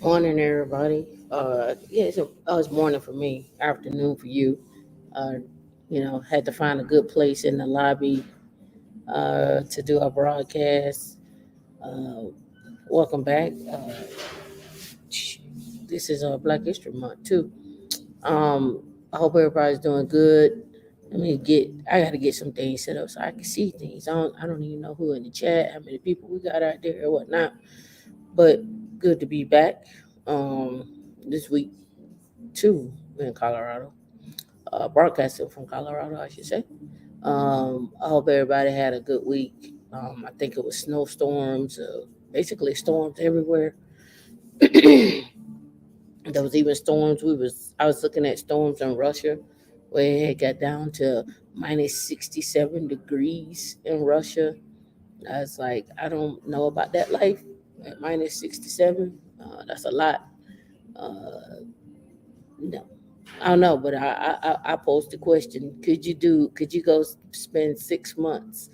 Morning, everybody. It's morning for me, afternoon for you. Uh, had to find a good place in the lobby to do our broadcast. Uh, Welcome back. This is Black History Month too. I hope everybody's doing good. I got to get some things set up so I can see things. I don't even know who in the chat, how many people we got out there or whatnot. But good to be back. This week too in Colorado. Broadcasting from Colorado, I should say. I hope everybody had a good week. I think it was snowstorms, basically storms everywhere. There was even storms. I was looking at storms in Russia, where it got down to minus 67 degrees in Russia. I was like, I don't know about that life at minus 67. That's a lot. Uh, no, I don't know, but I posed the question: Could you go spend 6 months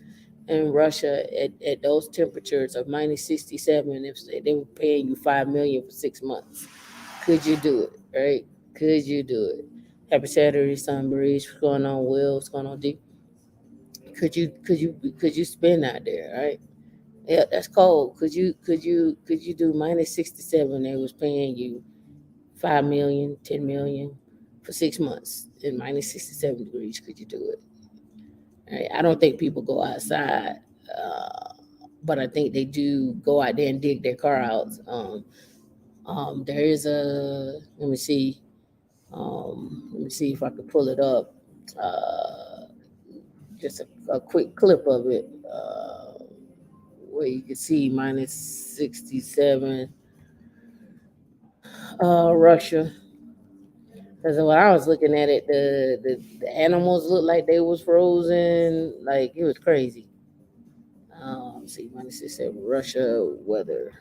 in Russia at those temperatures of minus 67? If they were paying you 5 million for 6 months, could you do it? Right? Could you do it? Happy Saturday, Sunbreeze. What's going on, Will? What's going on, D? Could you spend out there? Right? Yeah, that's cold. Could you do minus 67? They was paying you 5 million, 10 million for 6 months in minus 67 degrees. Could you do it? Right? I don't think people go outside, uh, but I think they do go out there and dig their car out. There is let me see if I could pull it up. Uh, just a quick clip of it where you can see minus 67 Russia. Because when I was looking at it, the animals looked like they was frozen. Like it was crazy. See, minus 67 Russia weather.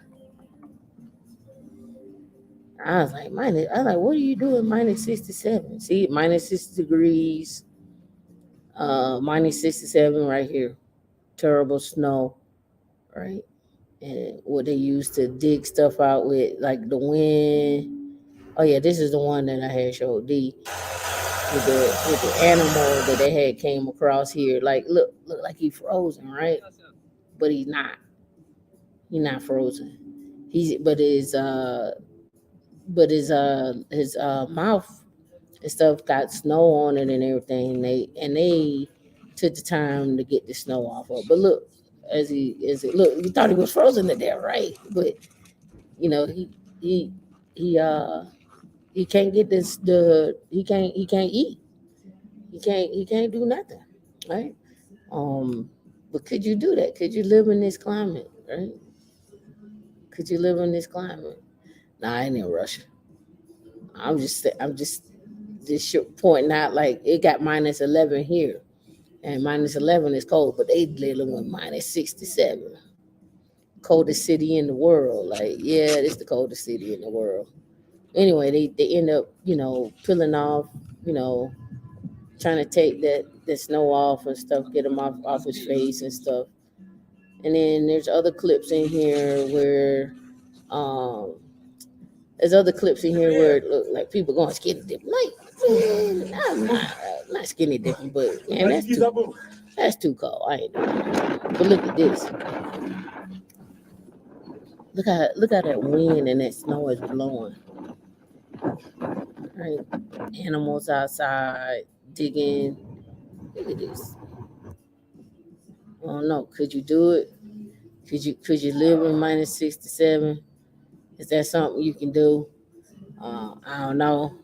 I was like, what are you doing minus 67? See, minus 60 degrees, minus 67 right here. Terrible snow, right? And what they used to dig stuff out with, like the wind. Oh yeah, this is the one that I had showed D with the animal that they had came across here. Like look like he frozen, right? But he's not. He's not frozen. He's but his mouth and stuff got snow on it and everything. They took the time to get the snow off of. But look, look, you thought he was frozen to death, right? But you know he he uh he can't get this the he can't eat. He can't do nothing, right? Um, but could you do that? Could you live in this climate, right? Could you live in this climate? Nah, I ain't in Russia. I'm just pointing out like it got minus 11 here, and minus 11 is cold, but they dealing with minus 67. Coldest city in the world. Like, yeah, it's the coldest city in the world. Anyway, they end up, peeling off, you know, trying to take that snow off and stuff, get him off his face and stuff. And then there's other clips in here where um there's other clips in here where it look like people going skinny dipping. Like, man, I'm not skinny dipping, but man, that's too cold. I ain't doing it. But look at this. Look how that wind and that snow is blowing. Right? Animals outside digging. Look at this. I don't know. Could you do it? Could you live in minus 67? Is that something you can do? I don't know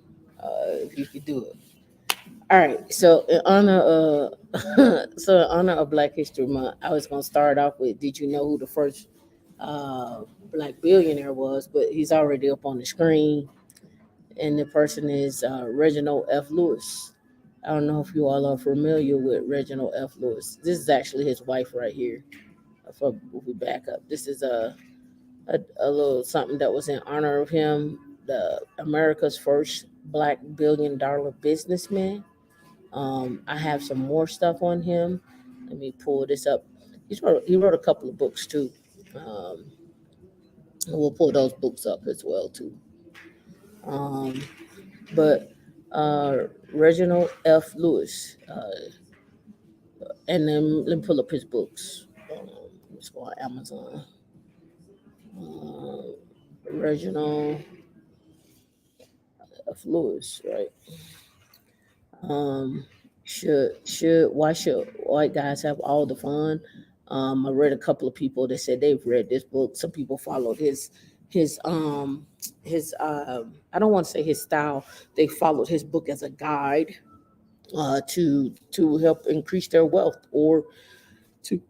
if you could do it. All right. So in honor of Black History Month, I was gonna start off with: Did you know who the first black billionaire was? But he's already up on the screen, and the person is Reginald F. Lewis. I don't know if you all are familiar with Reginald F. Lewis. This is actually his wife right here. If we back up, this is a little something that was in honor of him, the America's first black billion-dollar businessman. I have some more stuff on him. Let me pull this up. He wrote a couple of books too. Um, And we'll pull those books up as well too. But Reginald F. Lewis, and then let me pull up his books. Let's go on Amazon. Reginald F. Lewis, right? Um, should white guys have all the fun? I read a couple of people that said they've read this book. Some people followed his I don't want to say his style. They followed his book as a guide to help increase their wealth or to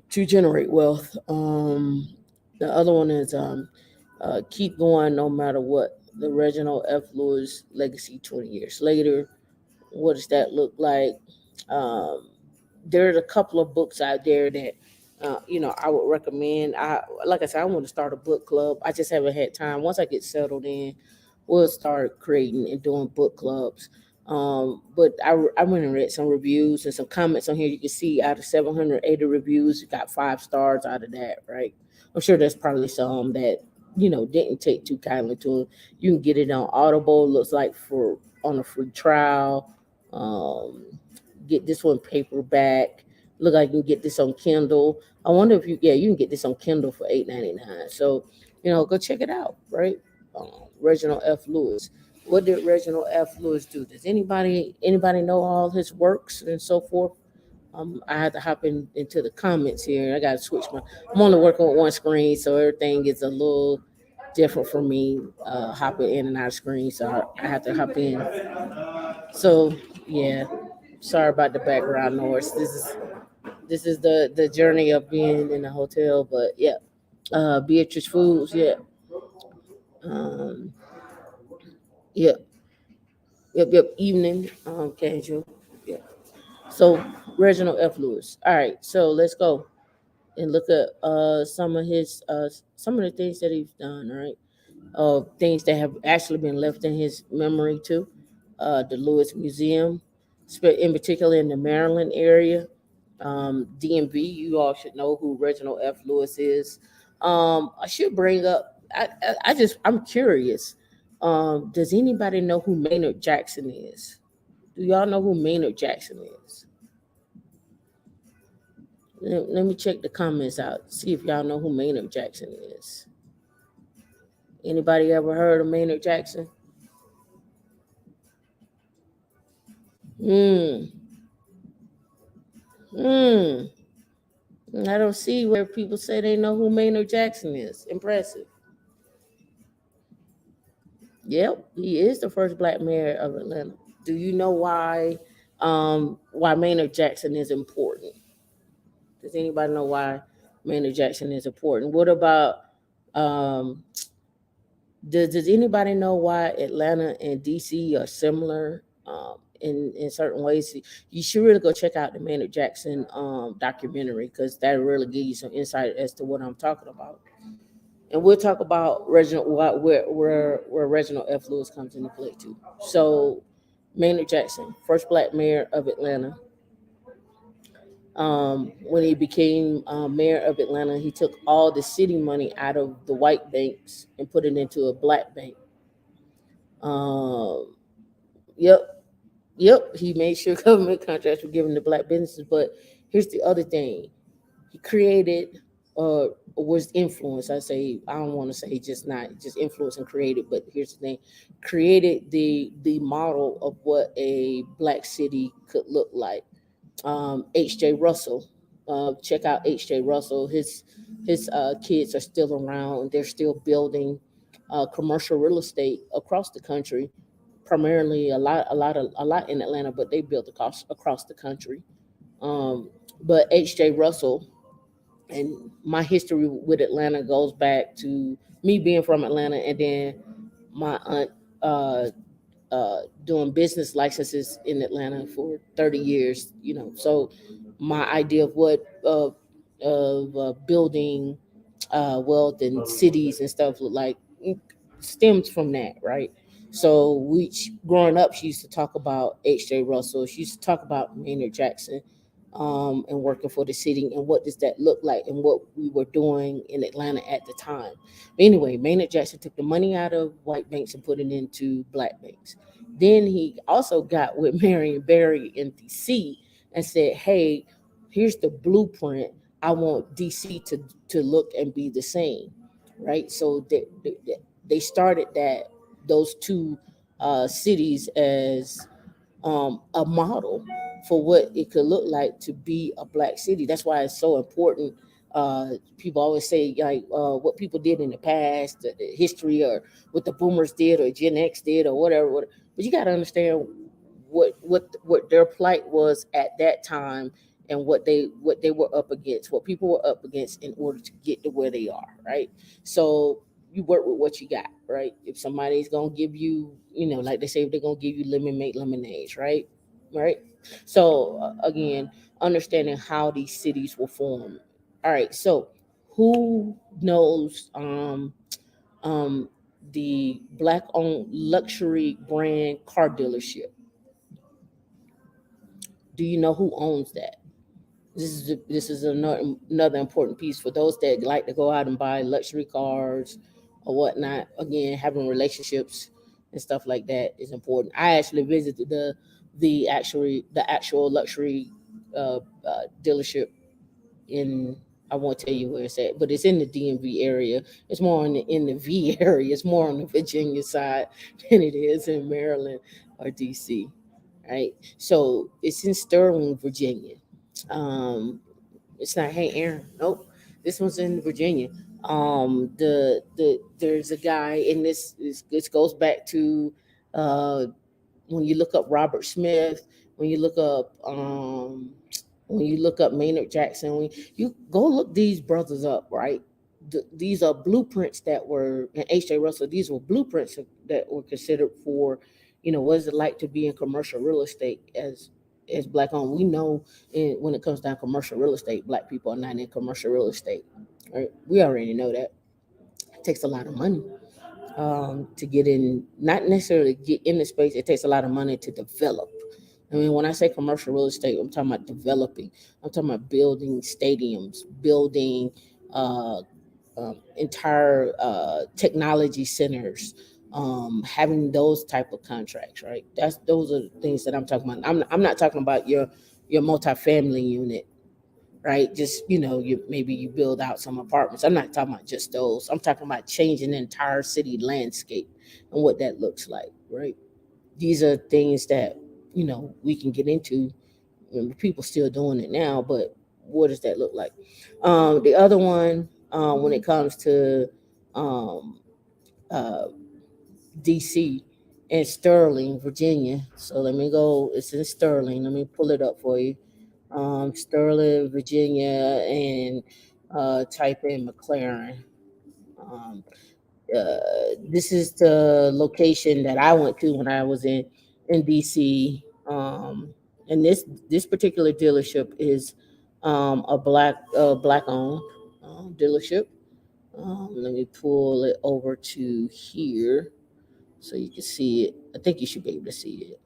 generate wealth. The other one is keep going no matter what. The Reginald F. Lewis legacy 20 years later. What does that look like? Um, there's a couple of books out there that I would recommend. Like I said, I want to start a book club. I just haven't had time. Once I get settled in, we'll start creating and doing book clubs. But I went and read some reviews and some comments on here. You can see out of 780 reviews, you got 5 stars out of that, right? I'm sure there's probably some that didn't take too kindly to it. You can get it on Audible. Looks like for on a free trial. Get this one paperback. Look like you can get this on Kindle. I wonder if you can get this on Kindle for $8.99. So, go check it out, right? Reginald F. Lewis. What did Reginald F. Lewis do? Does anybody know all his works and so forth? I had to hop into the comments here. I got to switch I'm only working with one screen, so everything is a little different for me, hopping in and out of screen. So I have to hop in. So yeah, sorry about the background noise. This is the journey of being in a hotel, but yeah. Beatrice Foods, yeah. Um, yeah, yep. Evening, casual, yeah. So Reginald F. Lewis. All right, so let's go and look at some of the things that he's done. All right, things that have actually been left in his memory too. The Lewis Museum, in particular in the Maryland area. DMV, you all should know who Reginald F. Lewis is. I should bring up. I'm curious. Does anybody know who Maynard Jackson is? Do y'all know who Maynard Jackson is? Let me check the comments out. See if y'all know who Maynard Jackson is. Anybody ever heard of Maynard Jackson? Hmm. Hmm. I don't see where people say they know who Maynard Jackson is. Impressive. Yep, he is the first black mayor of Atlanta. Do you know why Maynard Jackson is important? Does anybody know why Maynard Jackson is important? What about um does anybody know why Atlanta and DC are similar in certain ways? You should really go check out the Maynard Jackson documentary because that really give you some insight as to what I'm talking about. And we'll talk about Reginald where Reginald F. Lewis comes into play too. So Maynard Jackson, first black mayor of Atlanta. When he became mayor of Atlanta, he took all the city money out of the white banks and put it into a black bank. Um, yep, yep. He made sure government contracts were given to black businesses. But here's the other thing: he created was influenced. I don't want to say just not just influenced and created, but here's the thing: created the model of what a black city could look like. H.J. Russell. Check out H.J. Russell. His kids are still around. They're still building commercial real estate across the country. Primarily a lot in Atlanta, but they built across the country. But H.J. Russell and my history with Atlanta goes back to me being from Atlanta, and then my aunt doing business licenses in Atlanta for 30 years, So my idea of what of building wealth and cities and stuff look like stems from that, right? So growing up, she used to talk about H.J. Russell. She used to talk about Maynard Jackson. and working for the city, and what does that look like, and what we were doing in Atlanta at the time. But anyway, Maynard Jackson took the money out of white banks and put it into black banks. Then he also got with Marion Barry in DC and said, hey, here's the blueprint. I want DC to look and be the same, right? So they started those two cities as a model for what it could look like to be a black city. That's why it's so important. People always say like what people did in the past, the history, or what the boomers did, or Gen X did, or whatever. But you got to understand what their plight was at that time, and what they were up against, what people were up against in order to get to where they are, right? So you work with what you got, right? If somebody's gonna give you, like they say, if they're gonna give you lemon, make lemonades, right? Right. So again, understanding how these cities will form. All right. So who knows um the black owned luxury brand car dealership? Do you know who owns that? This is another important piece for those that like to go out and buy luxury cars or whatnot. Again, having relationships and stuff like that is important. I actually visited the actual luxury dealership in, I won't tell you where it's at, but it's in the DMV area. It's more in the V area. It's more on the Virginia side than it is in Maryland or DC. Right. So it's in Sterling, Virginia. Um, it's not, hey Aaron. Nope. This one's in Virginia. There's a guy in this goes back to uh when you look up Robert Smith, when you look up Maynard Jackson, when you go look these brothers up, right? These are blueprints that were, and H.J. Russell, these were blueprints that were considered for, what is it like to be in commercial real estate as black owned. We know when it comes down to commercial real estate, black people are not in commercial real estate, right? We already know that. It takes a lot of money to get in, not necessarily get in the space. It takes a lot of money to develop. I mean, when I say commercial real estate, I'm talking about developing. I'm talking about building stadiums, building uh, entire technology centers, having those type of contracts, right? Those are the things that I'm talking about. I'm not talking about your multifamily unit, right? Just, maybe you build out some apartments. I'm not talking about just those. I'm talking about changing the entire city landscape and what that looks like, right? These are things that, we can get into. People still doing it now, but what does that look like? The other one, when it comes to um, uh, DC and Sterling, Virginia. So let me go. It's in Sterling. Let me pull it up for you. Sterling, Virginia, and type in McLaren. Um, this is the location that I went to when I was in DC. And this particular dealership is a black owned dealership. Let me pull it over to here so you can see it. I think you should be able to see it.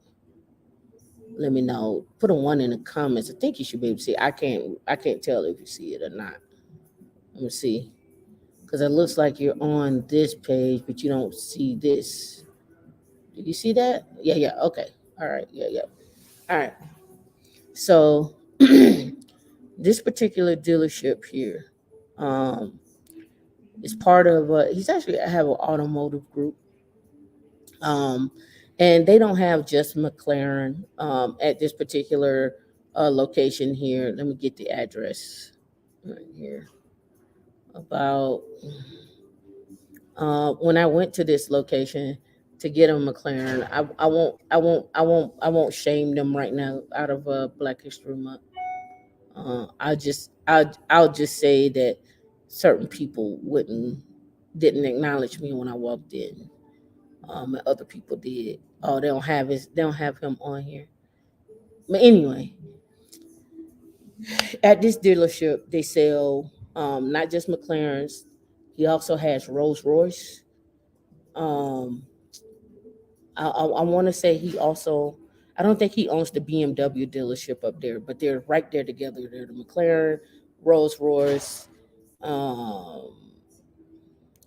Let me know. Put a one in the comments. I think you should be able to see it. I can't tell if you see it or not. Let me see. Because it looks like you're on this page, but you don't see this. Did you see that? Yeah, yeah. Okay. All right. Yeah, yeah. All right. So this particular dealership here um, is part of. He's actually have an automotive group, um, and they don't have just McLaren at this particular location here. Let me get the address right here. About when I went to this location to get a McLaren, I won't shame them right now out of Black History Month. I'll just say that certain people wouldn't didn't acknowledge me when I walked in. And other people did. Oh, they don't have him on here. But anyway, at this dealership they sell not just McLarens. He also has Rolls Royce. Um, I want to say he also I don't think he owns the BMW dealership up there, but they're right there together. They're the McLaren, Rolls Royce. Um,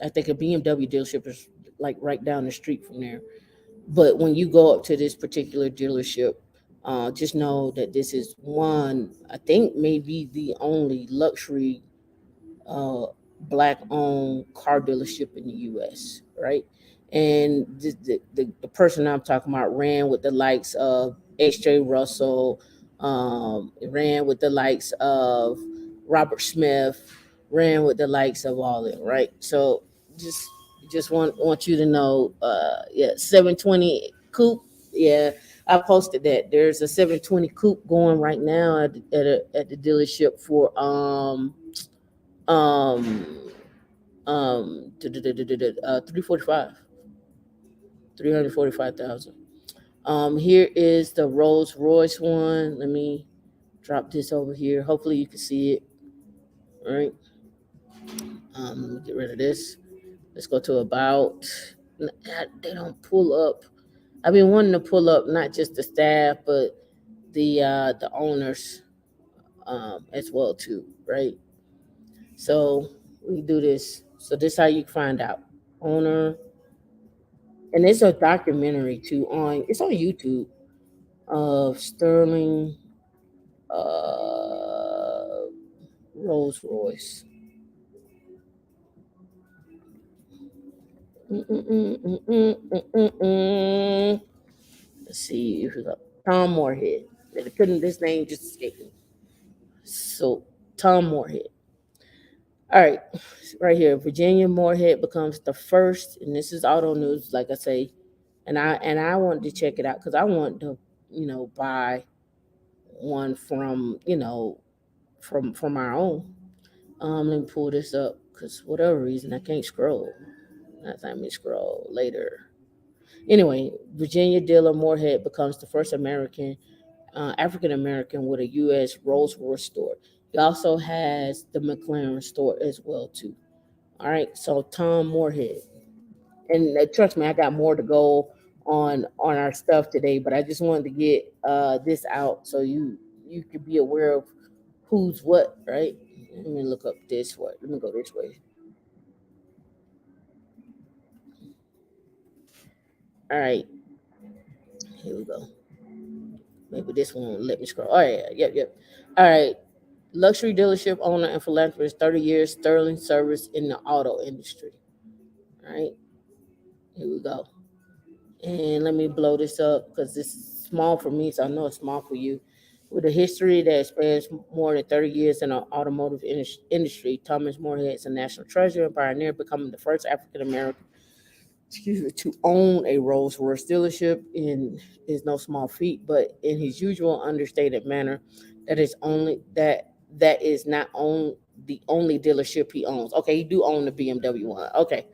I think a BMW dealership is like right down the street from there. But when you go up to this particular dealership, just know that this is one, I think maybe the only luxury uh, black owned car dealership in the US, right? And the person I'm talking about ran with the likes of H.J. Russell, ran with the likes of Robert Smith, ran with the likes of all them, right? So just want you to know, yeah, 720 coupe, yeah. I posted that there's a 720 coupe going right now at the dealership for um 345 345,000. Here is the Rolls Royce one. Let me drop this over here. Hopefully you can see it. All right. Let me get rid of this. Let's go to about. They don't pull up. I've been wanting to pull up not just the staff but the owners as well too, right? So we do this. So this how you find out owner, and it's a documentary too on. It's on YouTube of Sterling uh, Rolls Royce. Let's see if we got Tom Moorhead. They couldn't. This name just escaped me. So Tom Moorhead. All right, right here, Virginia Moorhead becomes the first, and this is Auto News, like I say, and I wanted to check it out because I want to, buy one from, from our own. Let me pull this up because whatever reason I can't scroll. Let me scroll later. Anyway, Virginia dealer Moorhead becomes the first African American with a U.S. Rolls Royce store. He also has the McLaren store as well too. All right, so Tom Moorhead, and trust me, I got more to go on our stuff today, but I just wanted to get this out so you could be aware of who's what, right? Let me look up this way. Let me go this way. All right, here we go. Maybe this one won't let me scroll. Oh yeah, yep. All right, luxury dealership owner and philanthropist, 30 years sterling service in the auto industry. All right, here we go. And let me blow this up because this is small for me, so I know it's small for you. With a history that spans more than 30 years in the automotive industry, Thomas Moorhead is a national treasure and pioneer, becoming the first African American, to own a Rolls Royce dealership in is no small feat. But in his usual understated manner, that is not own the only dealership he owns. Okay, he do own the BMW one. Okay,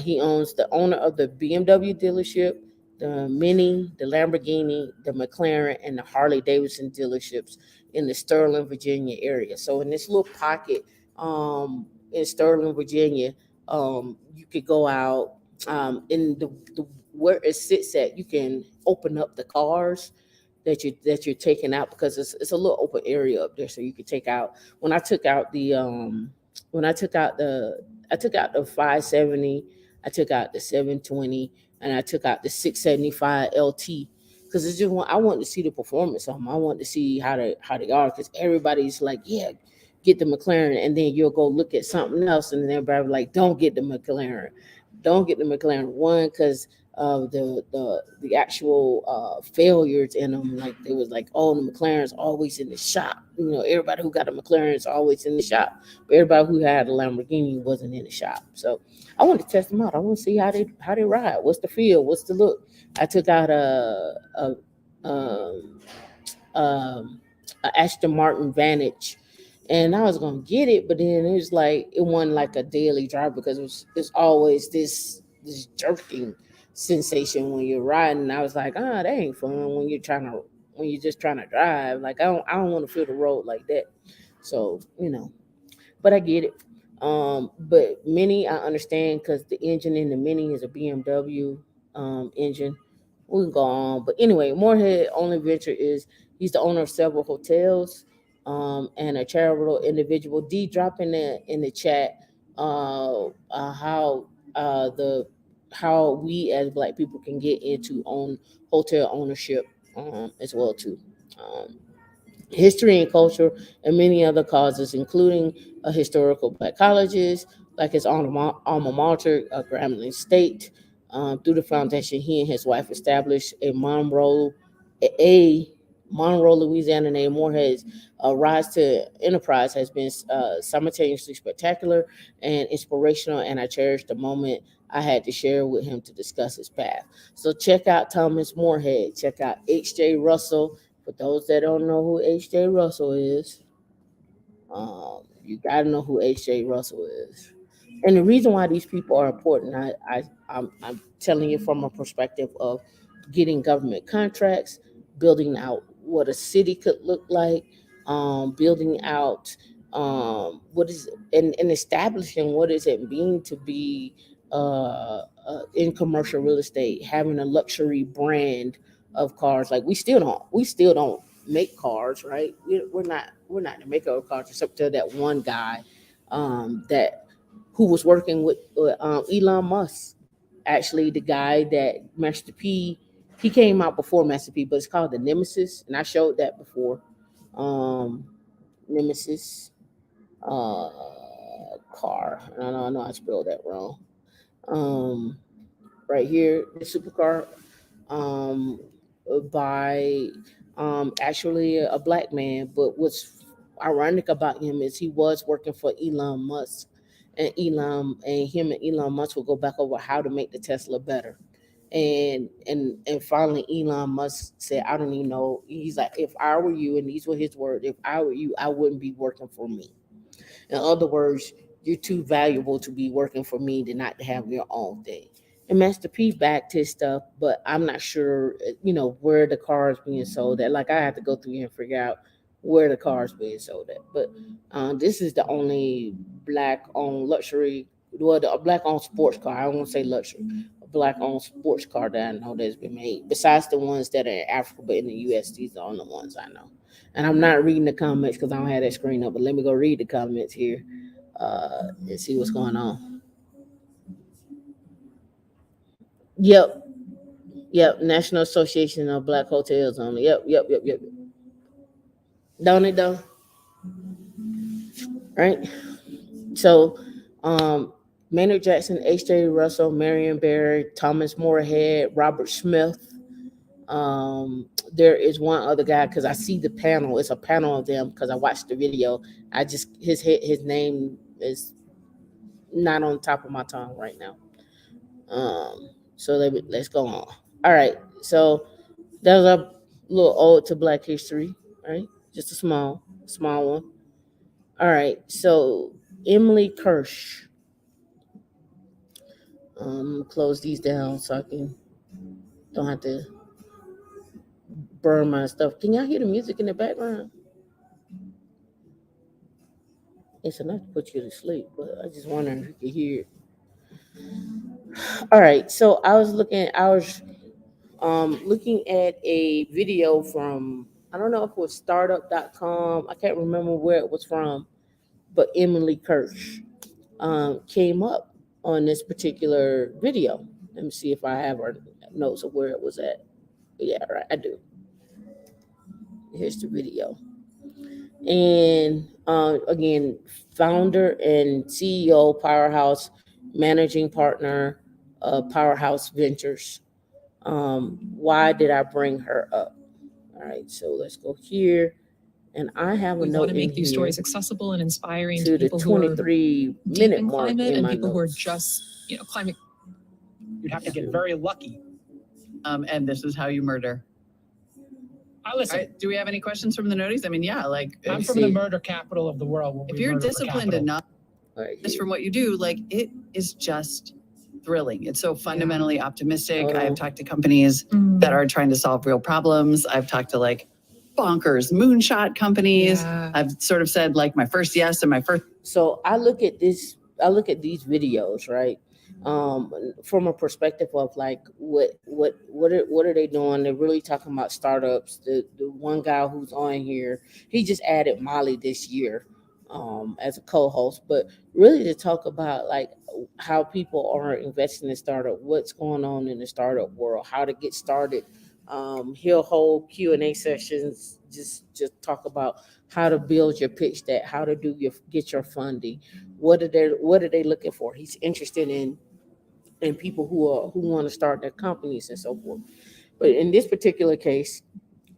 he owns the owner of the BMW dealership, the Mini, the Lamborghini, the McLaren, and the Harley Davidson dealerships in the Sterling, Virginia area. So in this little pocket in Sterling, Virginia, you could go out in the where it sits at. You can open up the cars that you're taking out because it's a little open area up there, so you could take out. When I took out the when I took out the 570, I took out the 720, and I took out the 675 LT because it's just I wanted to see the performance of them. I wanted to see how they are because everybody's like, yeah, get the McLaren, and then you'll go look at something else, and then everybody like, don't get the McLaren, don't get the McLaren one because of the actual failures in them. Like they was like, oh, the McLaren's always in the shop. Everybody who got a McLaren is always in the shop, but everybody who had a Lamborghini wasn't in the shop. So I want to test them out. I want to see how they ride. What's the feel? What's the look? I took out um, a Aston Martin Vantage, and I was gonna get it, but then it was like it wasn't like a daily drive because it's always this jerking sensation when you're riding. And I was like, that ain't fun when you're just trying to drive. Like I don't want to feel the road like that. So but I get it. But Mini I understand because the engine in the Mini is a BMW engine. we can go on. But anyway, Moorhead only venture is he's the owner of several hotels and a charitable individual. D, drop in the chat how we as Black people can get into hotel ownership as well too. History and culture, and many other causes, including a historical Black colleges, like his alma mater, Grambling State. Through the foundation, he and his wife established a Monroe, Louisiana named Moorhead's rise to enterprise has been simultaneously spectacular and inspirational, and I cherish the moment I had to share with him to discuss his path. So check out Thomas Moorhead, check out H.J. Russell. For those that don't know who H.J. Russell is, you got to know who H.J. Russell is. And the reason why these people are important, I'm telling you from a perspective of getting government contracts, building out what a city could look like, building out what is and establishing what does it mean to be in commercial real estate, having a luxury brand of cars. Like we still don't make cars, right? We're not the maker of cars, except to that one guy that who was working with Elon Musk. Actually, the guy that Master P, he came out before Master P, but it's called the Nemesis, and I showed that before. Nemesis car. I know I spelled that wrong. Right here, the supercar um, by actually a Black man. But what's ironic about him is he was working for Elon Musk, and him and Elon Musk will go back over how to make the Tesla better. And finally Elon Musk said, I don't even know. He's like, if I were you, and these were his words, if I were you, I wouldn't be working for me. In other words, you're too valuable to be working for me to not have your own thing. And Master P backed his stuff, but I'm not sure, where the car is being sold at. Like I have to go through here and figure out where the car is being sold at. But this is the only Black-owned luxury, well, the Black-owned sports car. I won't say luxury, a Black-owned sports car that I know that's been made. Besides the ones that are in Africa, but in the U.S., these are the only ones I know. And I'm not reading the comments because I don't have that screen up. But let me go read the comments here and see what's going on. Yep. National Association of Black Hotels only. Yep. Don't it though? Right. So, Maynard Jackson, H.J. Russell, Marion Barry, Thomas Moorhead, Robert Smith. There is one other guy because I see the panel. It's a panel of them because I watched the video. I just his name is not on top of my tongue right now. So let's go on. All right. So that was a little ode to Black history, right? Just a small one. All right. So Emily Kirsch. Close these down so I don't have to burn my stuff. Can y'all hear the music in the background? It's enough to put you to sleep, but I just wondering if you could hear it. All right. So I was looking at a video from, I don't know if it was startup.com. I can't remember where it was from, but Emily Kirsch came up on this particular video. Let me see if I have her notes of where it was at. Yeah, right, I do. Here's the video. And again, founder and CEO, Powerhouse, managing partner of Powerhouse Ventures. Why did I bring her up? All right, so let's go here. And I have a note. We want to make these stories accessible and inspiring to the 23-minute mark in my people notes. Who are just, climate. You'd have to get very lucky. And this is how you murder. Listen. Right, do we have any questions from the notice? I mean, yeah, like I'm from the murder capital of the world. If you're disciplined enough, just from what you do, like it is just thrilling. It's so fundamentally optimistic. I've talked to companies that are trying to solve real problems. I've talked to like bonkers moonshot companies. Yeah. I've sort of said like my first yes and my first. So I look at these videos, right? from a perspective of like what are they doing? They're really talking about startups. The one guy who's on here, he just added Molly this year as a co-host, but really to talk about like how people are investing in startup, what's going on in the startup world, how to get started. He'll hold Q&A sessions, just talk about how to build your pitch deck, how to get your funding, what are they looking for. He's interested in people who want to start their companies and so forth. But in this particular case,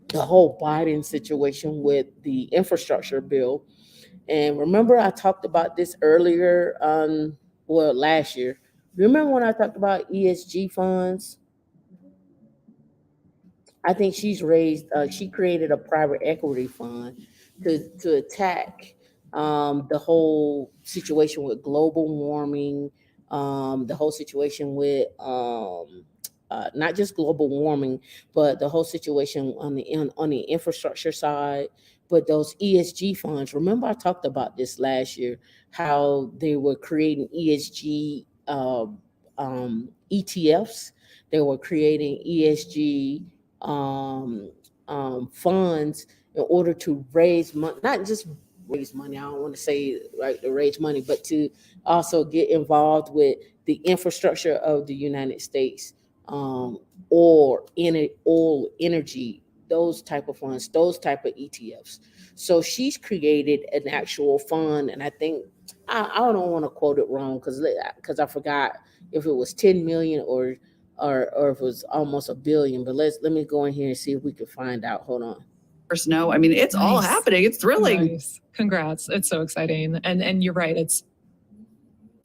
the whole Biden situation with the infrastructure bill, and remember I talked about this earlier, last year. Remember when I talked about ESG funds? I think she created a private equity fund to attack the whole situation with global warming, the whole situation with not just global warming, but the whole situation on the infrastructure side. But those ESG funds, remember I talked about this last year, how they were creating ESG ETFs. They were creating ESG funds in order to raise money, not just raise money. I don't want to say right to raise money, but to also get involved with the infrastructure of the United States, or oil, energy, those type of funds, those type of ETFs. So she's created an actual fund, and I think I don't want to quote it wrong because I forgot if it was 10 million or if it was almost a billion. But let me go in here and see if we can find out. Hold on. No, I mean, it's all Nice. happening. It's thrilling. Nice. Congrats. It's so exciting. And you're right.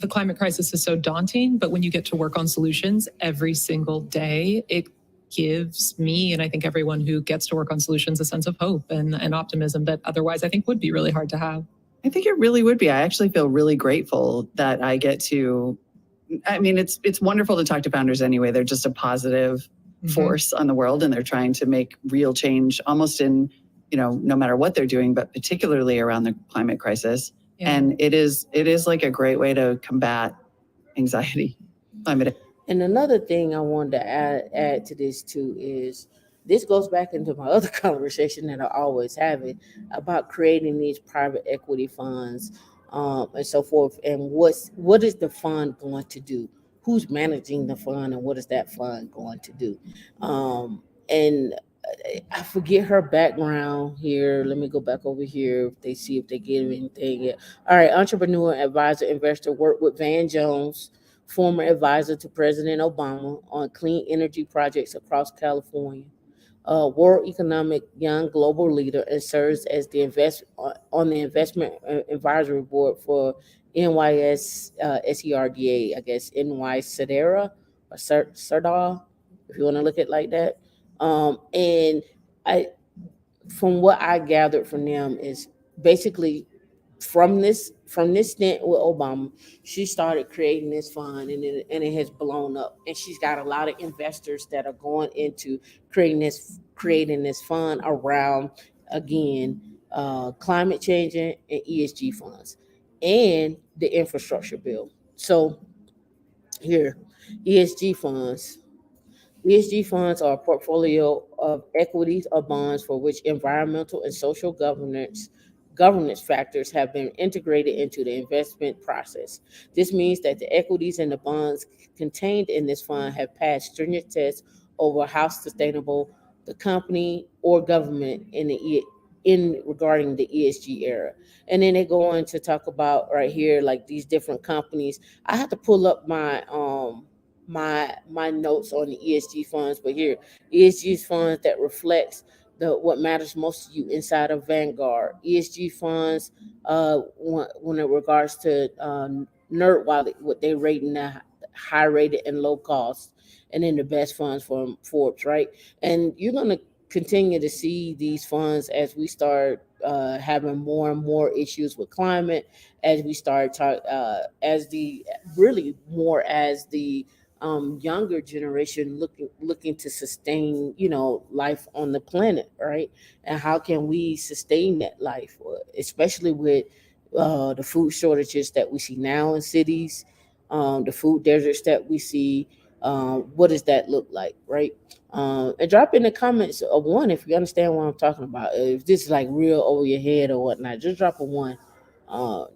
The climate crisis is so daunting, but when you get to work on solutions every single day, it gives me, and I think everyone who gets to work on solutions, a sense of hope and optimism that otherwise I think would be really hard to have. I think it really would be. I actually feel really grateful that I get to, I mean, it's wonderful to talk to founders anyway. They're just a positive force on the world, and they're trying to make real change almost in, no matter what they're doing, but particularly around the climate crisis. Yeah. And it is like a great way to combat anxiety. And another thing I wanted to add to this too is this goes back into my other conversation that I always have it about creating these private equity funds, and so forth. And what is the fund going to do? Who's managing the fund, and what is that fund going to do? And I forget her background here. Let me go back over here if they see if they get anything. Yeah. All right, entrepreneur, advisor, investor, worked with Van Jones, former advisor to President Obama on clean energy projects across California. World Economic Young Global Leader, and serves as the on the investment advisory board for NYS SERDA, I guess NY Sedera or Serdar, if you want to look at it like that. And from what I gathered from them is basically from this stint with Obama, she started creating this fund, and it has blown up. And she's got a lot of investors that are going into creating this fund around, again, climate change and ESG funds and the infrastructure bill. So here, ESG funds. ESG funds are a portfolio of equities or bonds for which environmental and social governance factors have been integrated into the investment process. This means that the equities and the bonds contained in this fund have passed stringent tests over how sustainable the company or government in regarding the ESG era. And then they go on to talk about right here, like these different companies. I have to pull up my my notes on the ESG funds, but here, ESG funds that reflects what matters most to you inside of Vanguard. ESG funds, when it regards to NerdWallet, what they rate in the high rated and low cost, and then the best funds from Forbes, right? And you're gonna continue to see these funds as we start having more and more issues with climate, as we start as the younger generation looking to sustain, life on the planet, right? And how can we sustain that life, especially with the food shortages that we see now in cities, the food deserts that we see. What does that look like, right? And drop in the comments of one if you understand what I'm talking about. If this is like real over your head or whatnot, just drop a one.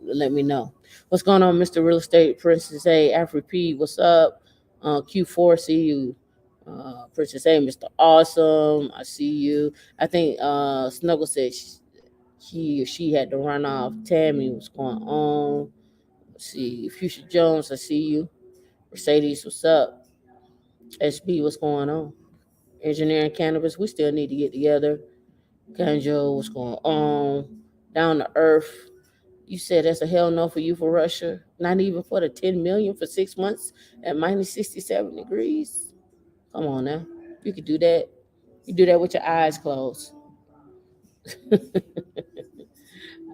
Let me know. What's going on, Mr. Real Estate Princess A, Afri P, what's up? Q4, see you. Princess A, Mr. Awesome, I see you. I think Snuggle said he or she had to run off. Tammy, what's going on? Let's see. Fuchsia Jones, I see you. Mercedes, what's up? SB, what's going on? Engineering Cannabis, we still need to get together. Kanjo, what's going on? Down to Earth, you said that's a hell no for you for Russia. Not even for the 10 million for 6 months at minus 67 degrees. Come on now. You could do that. You do that with your eyes closed.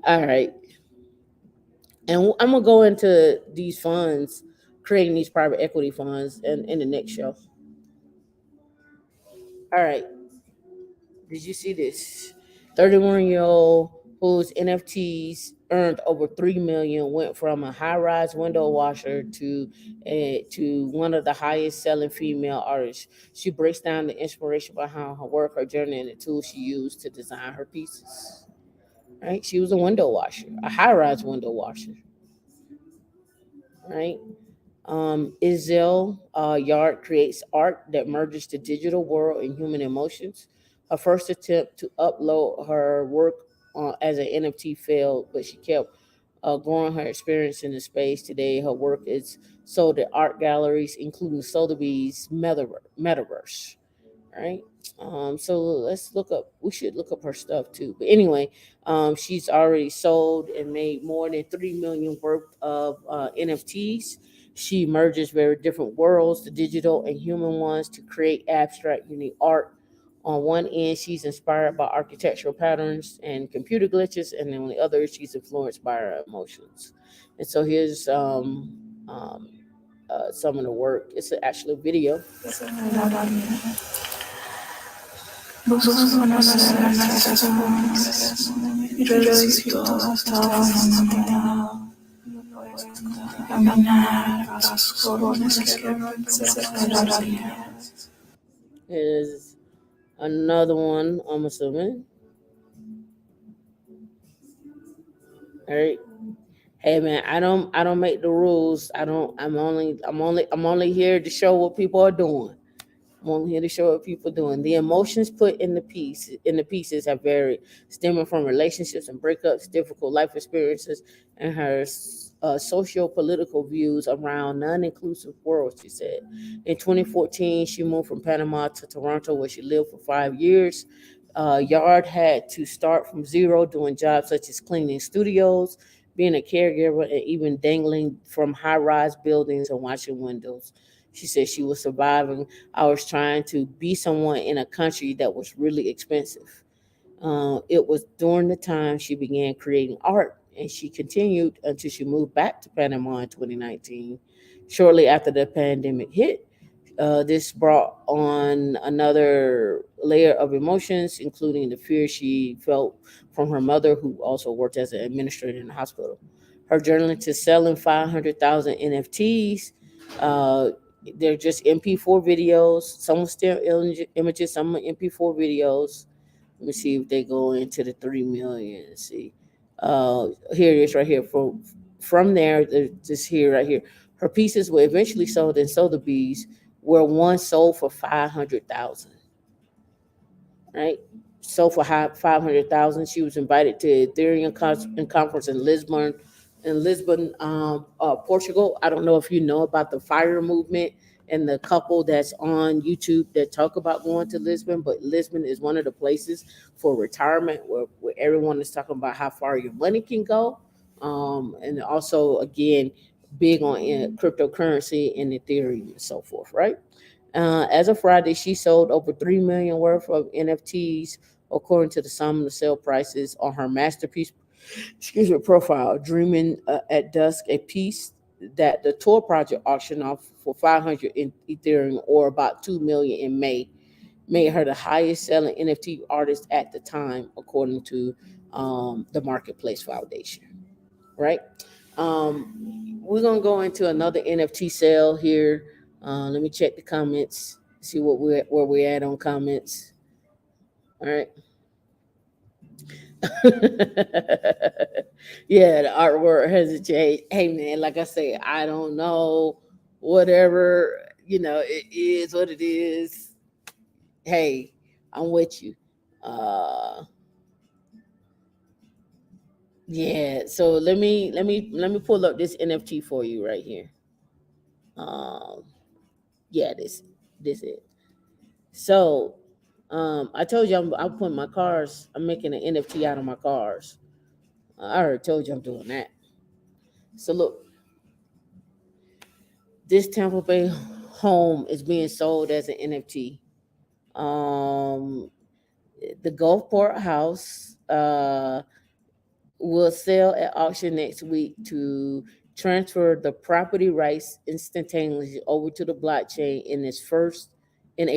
All right. And I'm going to go into these funds, creating these private equity funds in the next show. All right. Did you see this? 31-year-old whose NFTs earned over $3 million went from a high-rise window washer to one of the highest selling female artists. She breaks down the inspiration behind her work, her journey, and the tools she used to design her pieces. Right? She was a window washer, a high-rise window washer. Right? Isel Yard creates art that merges the digital world and human emotions. Her first attempt to upload her work as an NFT failed, but she kept growing her experience in the space. Today, her work is sold at art galleries, including Sotheby's Metaverse. Right? So let's look up. We should look up her stuff too. But anyway, she's already sold and made more than 3 million worth of NFTs. She merges very different worlds, the digital and human ones, to create abstract, unique art. On one end, she's inspired by architectural patterns and computer glitches, and then on the other, she's influenced by her emotions. And so here's some of the work. It's actually a video. Here's another one, I'm assuming. All right. Hey man, I don't make the rules. I'm only here to show what people are doing. I'm only here to show what people are doing. The emotions put in the pieces have varied, stemming from relationships and breakups, difficult life experiences, and her socio-political views around non-inclusive world, she said. In 2014, she moved from Panama to Toronto, where she lived for 5 years. Yard had to start from zero, doing jobs such as cleaning studios, being a caregiver, and even dangling from high-rise buildings and washing windows. She said she was surviving. I was trying to be someone in a country that was really expensive. It was during the time she began creating art, and she continued until she moved back to Panama in 2019. Shortly after the pandemic hit, this brought on another layer of emotions, including the fear she felt from her mother, who also worked as an administrator in the hospital. Her journey to selling 500,000 NFTs. They're just MP4 videos. Some are still images, some are MP4 videos. Let me see if they go into the 3 million. Let's see. Here it is right here. From there, this here right here. Her pieces were eventually sold in Sotheby's, where one sold for 500,000. Right? Sold for 500,000. She was invited to Ethereum conference in Lisbon, Portugal. I don't know if you know about the fire movement and the couple that's on YouTube that talk about going to Lisbon, but Lisbon is one of the places for retirement where everyone is talking about how far your money can go. And also, again, big on cryptocurrency and Ethereum and so forth, right? As of Friday, she sold over 3 million worth of NFTs, according to the sum of the sale prices on her masterpiece profile, Dreaming at Dusk, a piece that the Tour Project auctioned off for 500 in Ethereum, or about 2 million in May, made her the highest selling NFT artist at the time, according to the Marketplace Foundation. Right? We're gonna go into another NFT sale here. Let me check the comments, see where we're at on comments. All right. Yeah, the artwork has changed. Hey man, like I say, I don't know. Whatever, it is what it is. Hey, I'm with you. Yeah, so let me pull up this NFT for you right here. Um, yeah, this it. So, I told you I'm putting my cars. I'm making an NFT out of my cars. I already told you I'm doing that. So look, this Tampa Bay home is being sold as an NFT. Um, the Gulfport house will sell at auction next week to transfer the property rights instantaneously over to the blockchain in a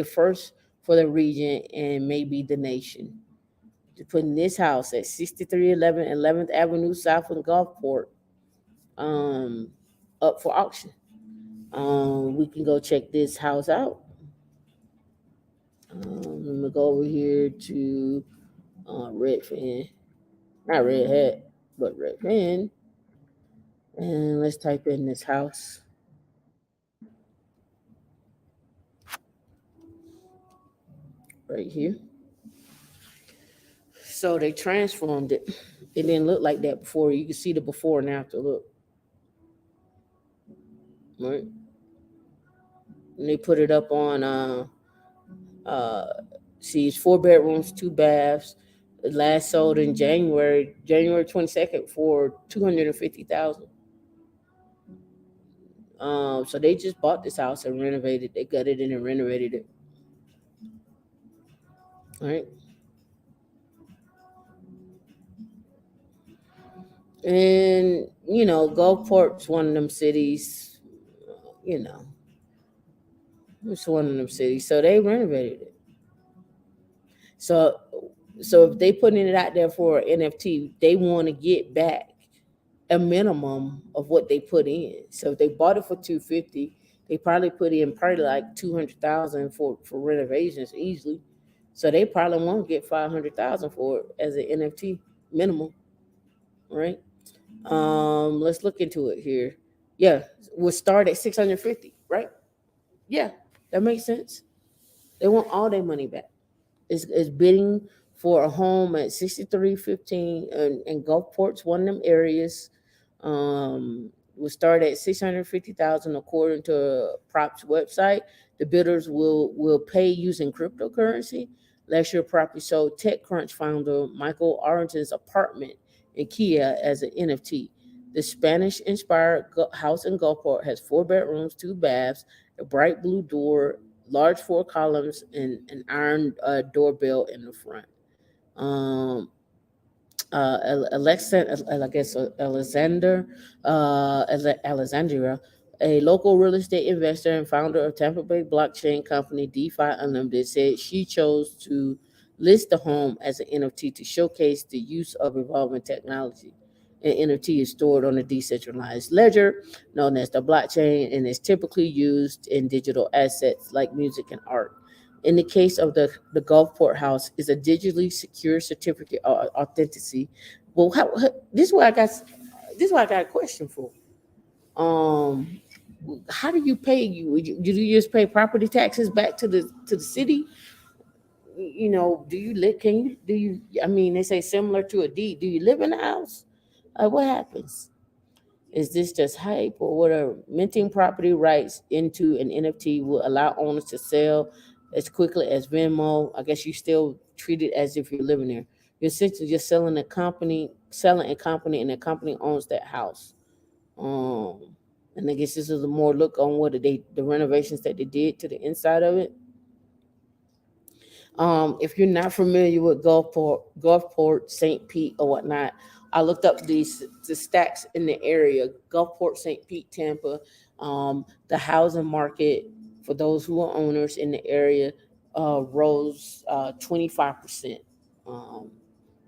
first for the region and maybe the nation. To putting this house at 6311 11th Avenue South in Gulfport um, up for auction. We can go check this house out. I'm gonna go over here to Redfin, not Red Hat, but Redfin, and let's type in this house right here. So they transformed it. It didn't look like that before. You can see the before and after look. Right? And they put it up on see, it's 4 bedrooms, 2 baths. It last sold in January 22nd for $250,000. So they just bought this house and renovated. They gutted it and renovated it. All right. And Gulfport's one of them cities. You know, it's one of them cities. So they renovated it. So if they putting it out there for an NFT, they want to get back a minimum of what they put in. So if they bought it for $250, they probably put in like $200,000 for renovations easily. So they probably won't get $500,000 for it as an NFT minimum, right? Let's look into it here. Yeah, we'll start at 650, right? Yeah, that makes sense. They want all their money back. Is bidding for a home at 6315 and Gulfport's one of them areas. Will start at 650,000 according to Prop's website. The bidders will pay using cryptocurrency. Last year, property sold TechCrunch founder Michael Arrington's apartment in Kia as an NFT. The Spanish-inspired house in Gulfport has 4 bedrooms, 2 baths, a bright blue door, large 4 columns, and an iron doorbell in the front. Alexandria, a local real estate investor and founder of Tampa Bay blockchain company DeFi Unlimited, said she chose to list the home as an NFT to showcase the use of evolving technology. An NFT is stored on a decentralized ledger known as the blockchain and is typically used in digital assets like music and art. In the case of the Gulfport house, is a digitally secure certificate of authenticity. Well, this is what I got. This is what I got a question for. How do you pay? Do you just pay property taxes back to the city? Do you live? Can you do you? I mean, they say similar to a deed. Do you live in the house? What happens? Is this just hype or whatever? Minting property rights into an NFT will allow owners to sell as quickly as Venmo. I guess you still treat it as if you're living there. You're essentially just selling a company, and the company owns that house. And I guess this is a more look on what the renovations that they did to the inside of it. If you're not familiar with Gulfport, St. Pete, or whatnot, I looked up the stats in the area. Gulfport, St. Pete, Tampa. The housing market for those who are owners in the area rose 25%.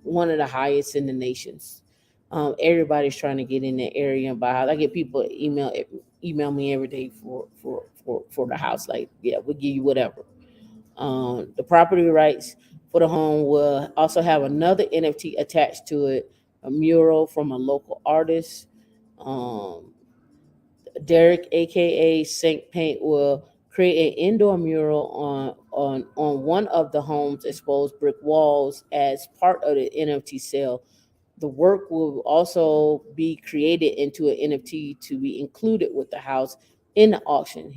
One of the highest in the nations. Everybody's trying to get in that area and buy a house. I get people email me every day for the house. Like, yeah, we'll give you whatever. The property rights for the home will also have another NFT attached to it, a mural from a local artist. Derek, aka Sink Paint, will create an indoor mural on one of the home's exposed brick walls as part of the NFT sale. The work will also be created into an NFT to be included with the house in the auction.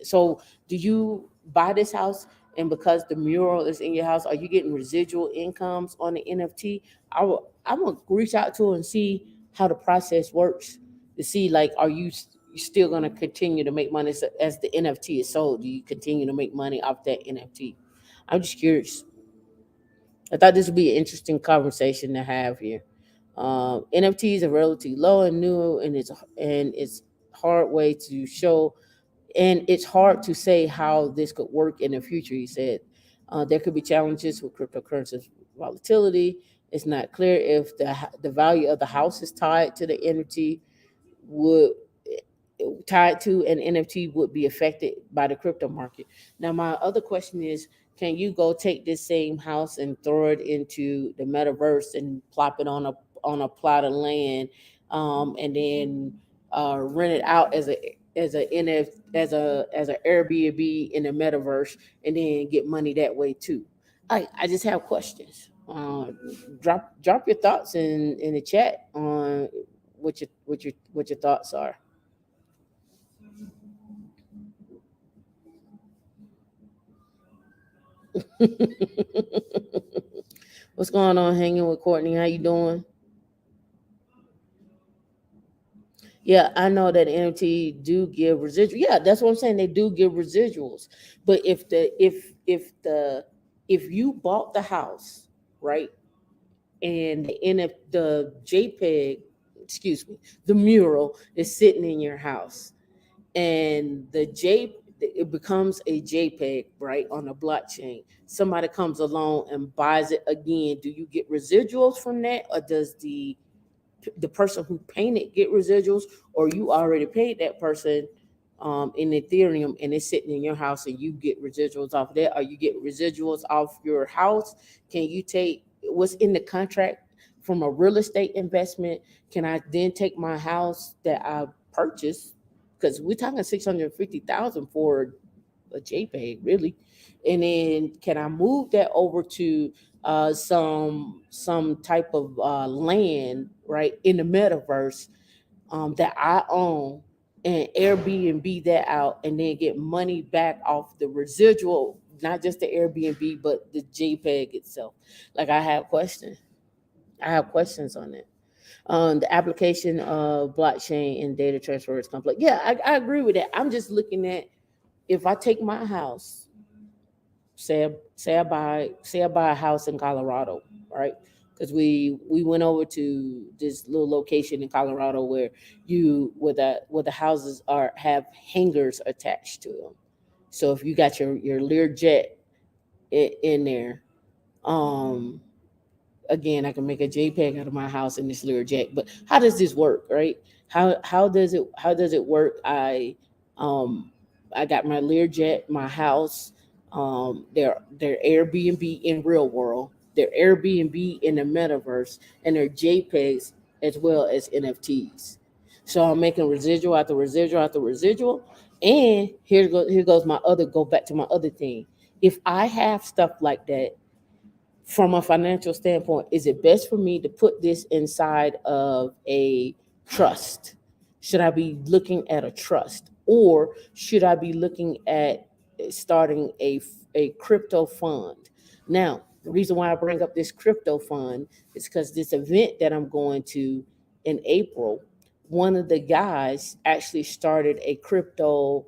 So do you buy this house, and because the mural is in your house, are you getting residual incomes on the NFT? I'm gonna reach out to her and see how the process works to see, like, are you still gonna continue to make money as the NFT is sold? Do you continue to make money off that NFT? I'm just curious. I thought this would be an interesting conversation to have here. NFTs are relatively low and new, and it's hard way to show, and it's hard to say how this could work in the future. He said there could be challenges with cryptocurrency volatility. It's not clear if the value of the house is tied to the NFT would tied to an NFT would be affected by the crypto market. Now, my other question is, can you go take this same house and throw it into the metaverse and plop it on a plot of land, and then rent it out as a NF as a Airbnb in the metaverse, and then get money that way too? I just have questions. Drop your thoughts in the chat on what your thoughts are. What's going on? Hanging with Courtney. How you doing? Yeah, I know that NFT do give residuals. Yeah, that's what I'm saying. They do give residuals. But if you bought the house, right, and the JPEG, excuse me, the mural is sitting in your house, and it becomes a JPEG, right, on the blockchain. Somebody comes along and buys it again. Do you get residuals from that, or does the person who painted get residuals, or you already paid that person in Ethereum and it's sitting in your house and you get residuals off of that? Or you get residuals off your house? Can you take what's in the contract from a real estate investment? Can I then take my house that I purchased, because we're talking 650,000 for a JPEG, really, and then can I move that over to some type of land, right, in the metaverse that I own, and Airbnb that out, and then get money back off the residual, not just the Airbnb but the JPEG itself? Like, I have questions on it. The application of blockchain and data transfer is complex. Yeah, I agree with that. I'm just looking at, if I take my house, say I buy a house in Colorado, right? Because we went over to this little location in Colorado where the houses have hangars attached to them. So if you got your Learjet in there, again, I can make a JPEG out of my house in this Learjet. But how does this work, right? How does it work? I got my Learjet, my house, their Airbnb in real world, their Airbnb in the metaverse, and their JPEGs as well as NFTs. So I'm making residual after residual after residual. And here goes go back to my other thing. If I have stuff like that, from a financial standpoint, is it best for me to put this inside of a trust? Should I be looking at a trust, or should I be looking at starting a crypto fund? Now, the reason why I bring up this crypto fund is because this event that I'm going to in April, one of the guys actually started a crypto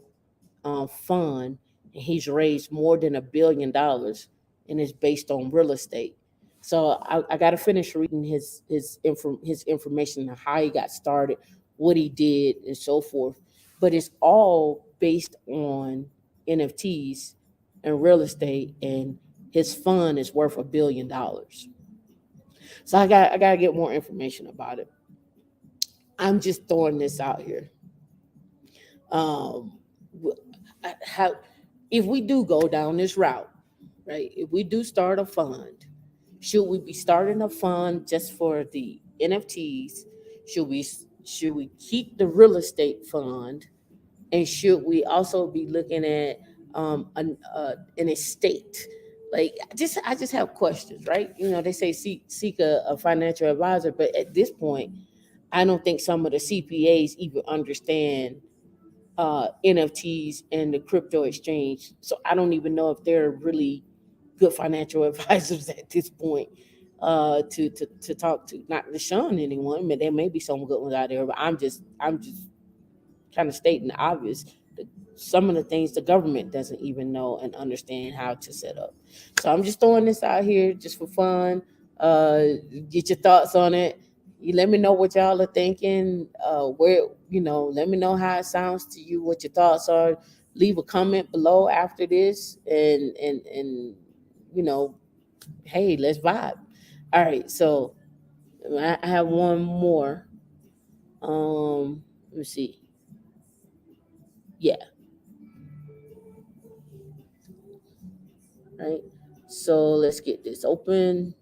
fund, and he's raised more than $1 billion, and it's based on real estate. So I got to finish reading his information on how he got started, what he did, and so forth. But it's all based on NFTs and real estate, and his fund is worth $1 billion. So I got to get more information about it. I'm just throwing this out here. How, if we do go down this route, right? If we do start a fund, should we be starting a fund just for the NFTs? Should we keep the real estate fund? And should we also be looking at an estate? Like, I just have questions, right? They say seek a financial advisor, but at this point, I don't think some of the CPAs even understand NFTs and the crypto exchange. So I don't even know if they're really good financial advisors at this point to talk to. Not to shun anyone, but there may be some good ones out there. But I'm just kind of stating the obvious. Some of the things the government doesn't even know and understand how to set up. So I'm just throwing this out here just for fun. Get your thoughts on it. You let me know what y'all are thinking. Let me know how it sounds to you, what your thoughts are. Leave a comment below after this, and hey, let's vibe. All right, so I have one more. Let me see. Yeah. Right. So let's get this open.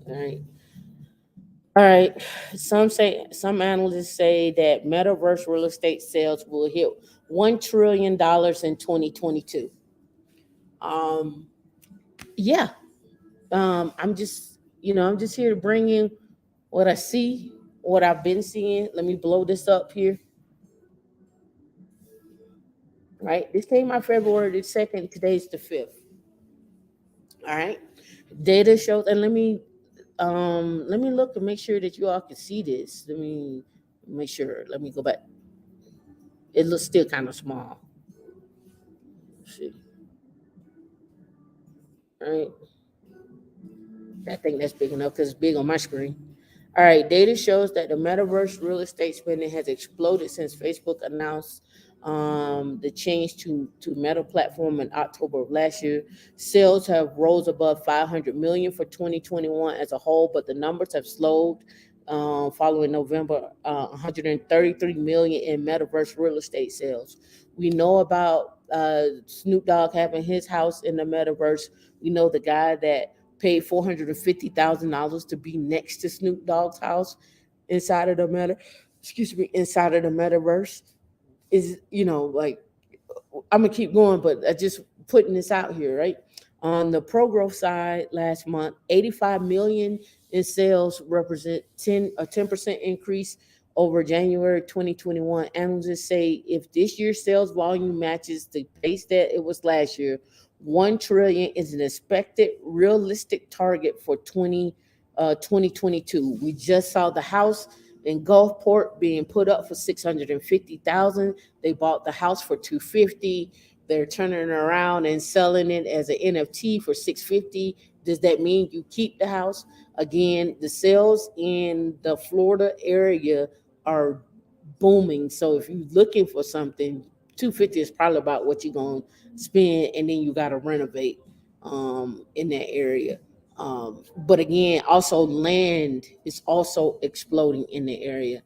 All right. All right. Some analysts say that metaverse real estate sales will hit $1 trillion in 2022. Yeah. I'm just here to bring in what I see, what I've been seeing. Let me blow this up here. Right. This came out February the 2nd. Today's the 5th. All right. Data shows, and let me look and make sure that you all can see this. Let me make sure. Let me go back. It looks still kind of small. Let's see. All right. I think that's big enough because it's big on my screen. All right. Data shows that the metaverse real estate spending has exploded since Facebook announced the change to Meta platform in October of last year. Sales have rose above 500 million for 2021 as a whole, but the numbers have slowed following November 133 million in metaverse real estate sales. We know about Snoop Dogg having his house in the metaverse. We know the guy that paid $450,000 to be next to Snoop Dogg's house inside of the inside of the metaverse. Is like, I'm gonna keep going, but I just putting this out here, right? On the pro growth side, last month, 85 million in sales represent 10% increase over January 2021. Analysts say if this year's sales volume matches the pace that it was last year, 1 trillion is an expected realistic target for 2022. We just saw the house in Gulfport being put up for 650,000. They bought the house for 250. They're turning it around and selling it as an NFT for 650. Does that mean you keep the house? Again, the sales in the Florida area are booming. So if you're looking for something, 250 is probably about what you're going to spend, and then you got to renovate in that area. But again, also land is also exploding in the area.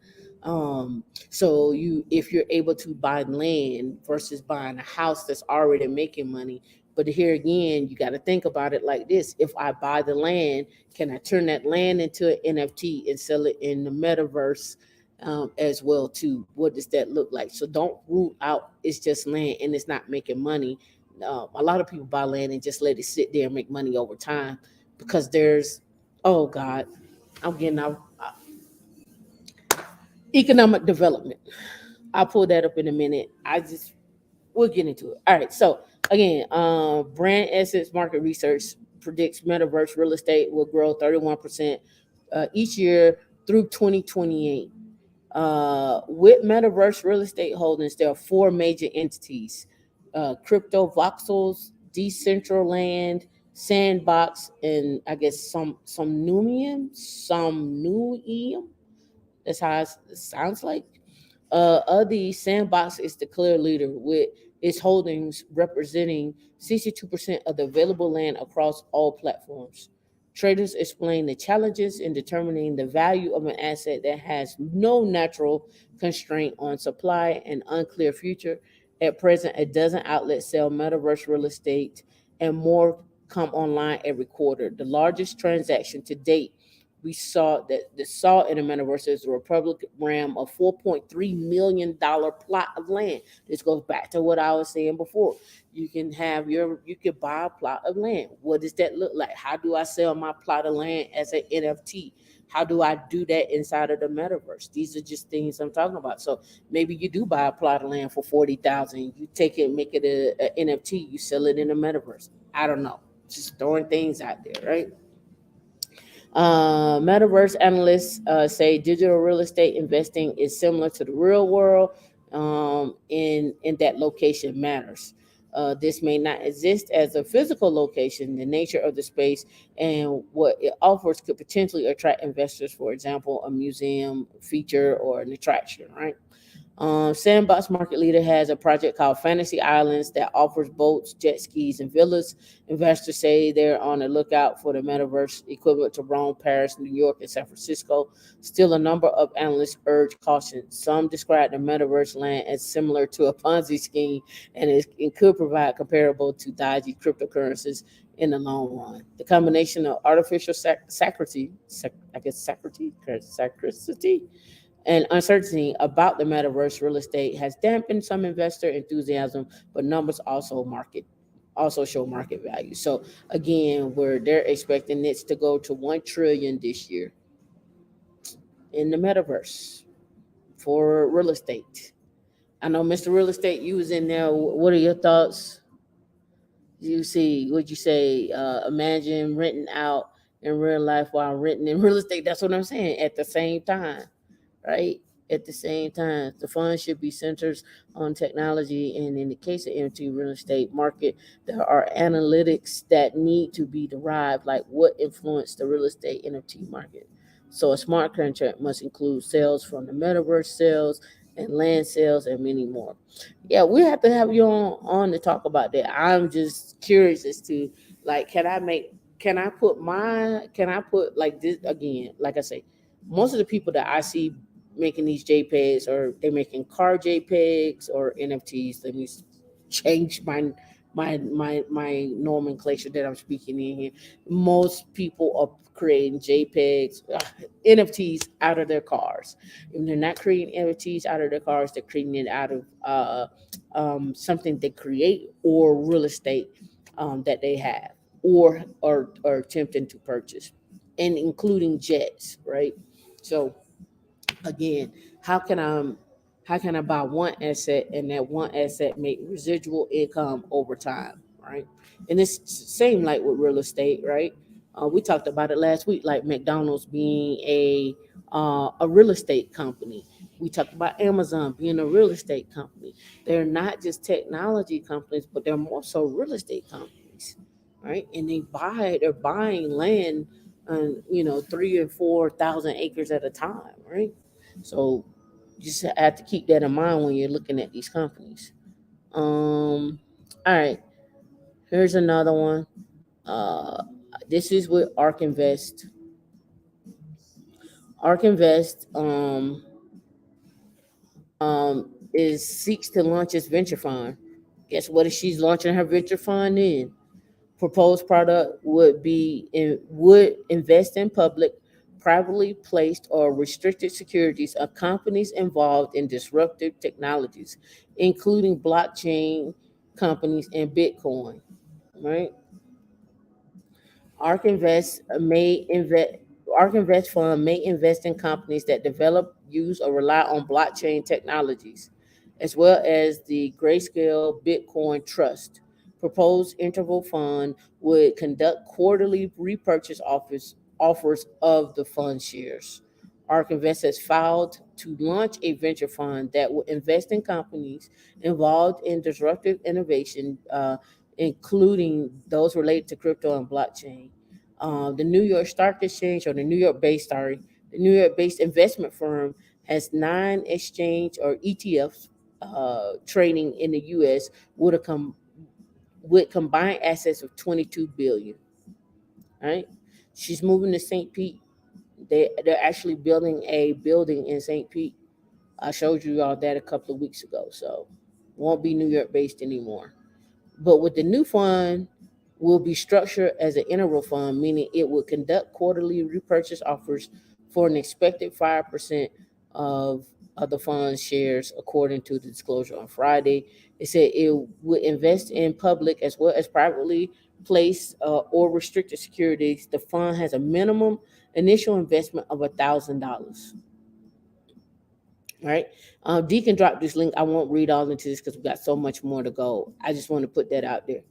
So if you're able to buy land versus buying a house that's already making money. But here again, you got to think about it like this. If I buy the land, can I turn that land into an NFT and sell it in the metaverse as well too? What does that look like? So don't rule out it's just land and it's not making money. A lot of people buy land and just let it sit there and make money over time because there's, oh God, I'm getting out. Economic development. I'll pull that up in a minute. We'll get into it. All right. So again, Brand Essence Market Research predicts metaverse real estate will grow 31% each year through 2028. With metaverse real estate holdings, there are 4 major entities: Crypto Voxels, Decentraland, Sandbox, and I guess Somnium. That's how it sounds like. Of the Sandbox is the clear leader with its holdings representing 62% of the available land across all platforms. Traders explain the challenges in determining the value of an asset that has no natural constraint on supply and unclear future. At present, a dozen outlets sell metaverse real estate, and more come online every quarter. The largest transaction to date we saw that the saw in the metaverse is the Republic Ram, a $4.3 million plot of land. This goes back to what I was saying before. You can buy a plot of land. What does that look like? How do I sell my plot of land as an NFT? How do I do that inside of the metaverse? These are just things I'm talking about. So maybe you do buy a plot of land for $40,000. You take it, make it a NFT. You sell it in the metaverse. I don't know. Just throwing things out there, right? Metaverse analysts say digital real estate investing is similar to the real world in that location matters. This may not exist as a physical location. The nature of the space and what it offers could potentially attract investors, for example, a museum feature or an attraction, right? Sandbox Market Leader has a project called Fantasy Islands that offers boats, jet skis, and villas. Investors say they're on the lookout for the metaverse equivalent to Rome, Paris, New York, and San Francisco. Still, a number of analysts urge caution. Some describe the metaverse land as similar to a Ponzi scheme, and it could provide comparable to dodgy cryptocurrencies in the long run. The combination of artificial sacristy and uncertainty about the metaverse real estate has dampened some investor enthusiasm, but numbers also show market value. So again, where they're expecting it to go to 1 trillion this year in the metaverse for real estate. I know, Mr. Real Estate, you was in there. What are your thoughts? Would you say imagine renting out in real life while renting in real estate? That's what I'm saying. At the same time, right? At the same time, the fund should be centered on technology. And in the case of NFT real estate market, there are analytics that need to be derived, like what influenced the real estate NFT market. So a smart contract must include sales from the metaverse sales and land sales and many more. Yeah, we have to have you on to talk about that. I'm just curious as to, like, can I put like this again, like I say, most of the people that I see making these JPEGs, or they're making car JPEGs or NFTs. Let me change my nomenclature that I'm speaking in here. Most people are creating JPEGs, NFTs out of their cars. And they're not creating NFTs out of their cars. They're creating it out of something they create or real estate that they have or attempting to purchase, and including jets, right? So again, how can I buy one asset and that one asset make residual income over time, right? And it's same like with real estate, right? We talked about it last week, like McDonald's being a real estate company. We talked about Amazon being a real estate company. They're not just technology companies, but they're more so real estate companies, right? And they're buying land on 3,000 and 4,000 acres at a time, right? So you just have to keep that in mind when you're looking at these companies. All right, here's another one. This is with Arkhamvest. Arkhamvest seeks to launch its venture fund. Guess what she's launching her venture fund in? Proposed product would invest in public, privately placed, or restricted securities of companies involved in disruptive technologies, including blockchain companies and Bitcoin. Right? ARK Invest may invest. ARK Invest Fund may invest in companies that develop, use, or rely on blockchain technologies, as well as the Grayscale Bitcoin Trust. Proposed interval fund would conduct quarterly repurchase offers of the fund shares. ARK Invest has filed to launch a venture fund that will invest in companies involved in disruptive innovation, including those related to crypto and blockchain. The New York Stock Exchange, or the New York-based investment firm has 9 exchange or ETFs trading in the U.S. with combined assets of $22 billion. Right. She's moving to St. Pete. They're actually building a building in St. Pete. I showed you all that a couple of weeks ago, so won't be New York based anymore. But with the new fund, will be structured as an interval fund, meaning it will conduct quarterly repurchase offers for an expected 5% of the fund's shares, according to the disclosure on Friday. It said it would invest in public as well as privately placed or restricted securities. The fund has a minimum initial investment of $1,000. Right. Deacon dropped this link. I won't read all into this because we got so much more to go. I just want to put that out there.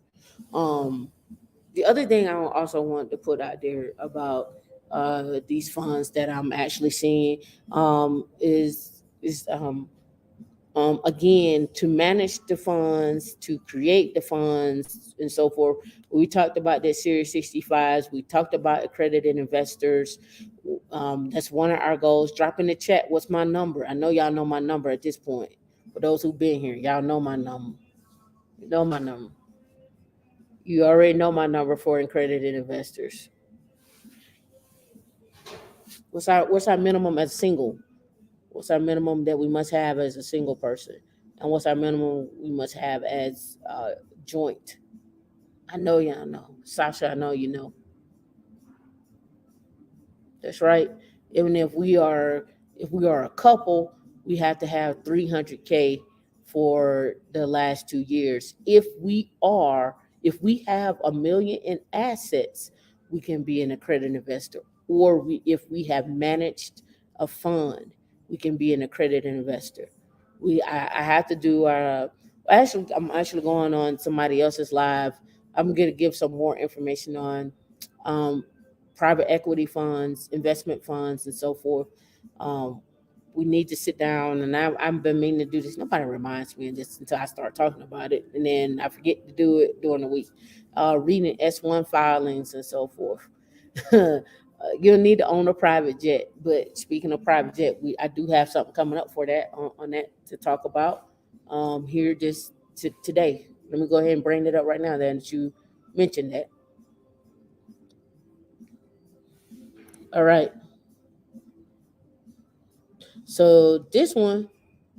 The other thing I also want to put out there about these funds that I'm actually seeing is again, to manage the funds, to create the funds, and so forth. We talked about that Series 65s. We talked about accredited investors. That's one of our goals. Drop in the chat, what's my number? I know y'all know my number at this point. For those who've been here, y'all know my number. You know my number. You already know my number for accredited investors. What's our minimum as single? What's our minimum that we must have as a single person? And what's our minimum we must have as joint? I know y'all know. Sasha, I know you know. That's right. Even if we are a couple, we have to have 300K for the last 2 years. If we have $1 million in assets, we can be an accredited investor. Or if we have managed a fund, we can be an accredited investor. I have to do I'm actually going on somebody else's live. I'm going to give some more information on private equity funds, investment funds, and so forth. We need to sit down, and I've been meaning to do this. Nobody reminds me of this until I start talking about it, and then I forget to do it during the week. Reading S1 filings and so forth. You'll need to own a private jet. But speaking of private jet, I do have something coming up for that on that to talk about here just today. Let me go ahead and bring it up right now then that you mentioned that. All right. So this one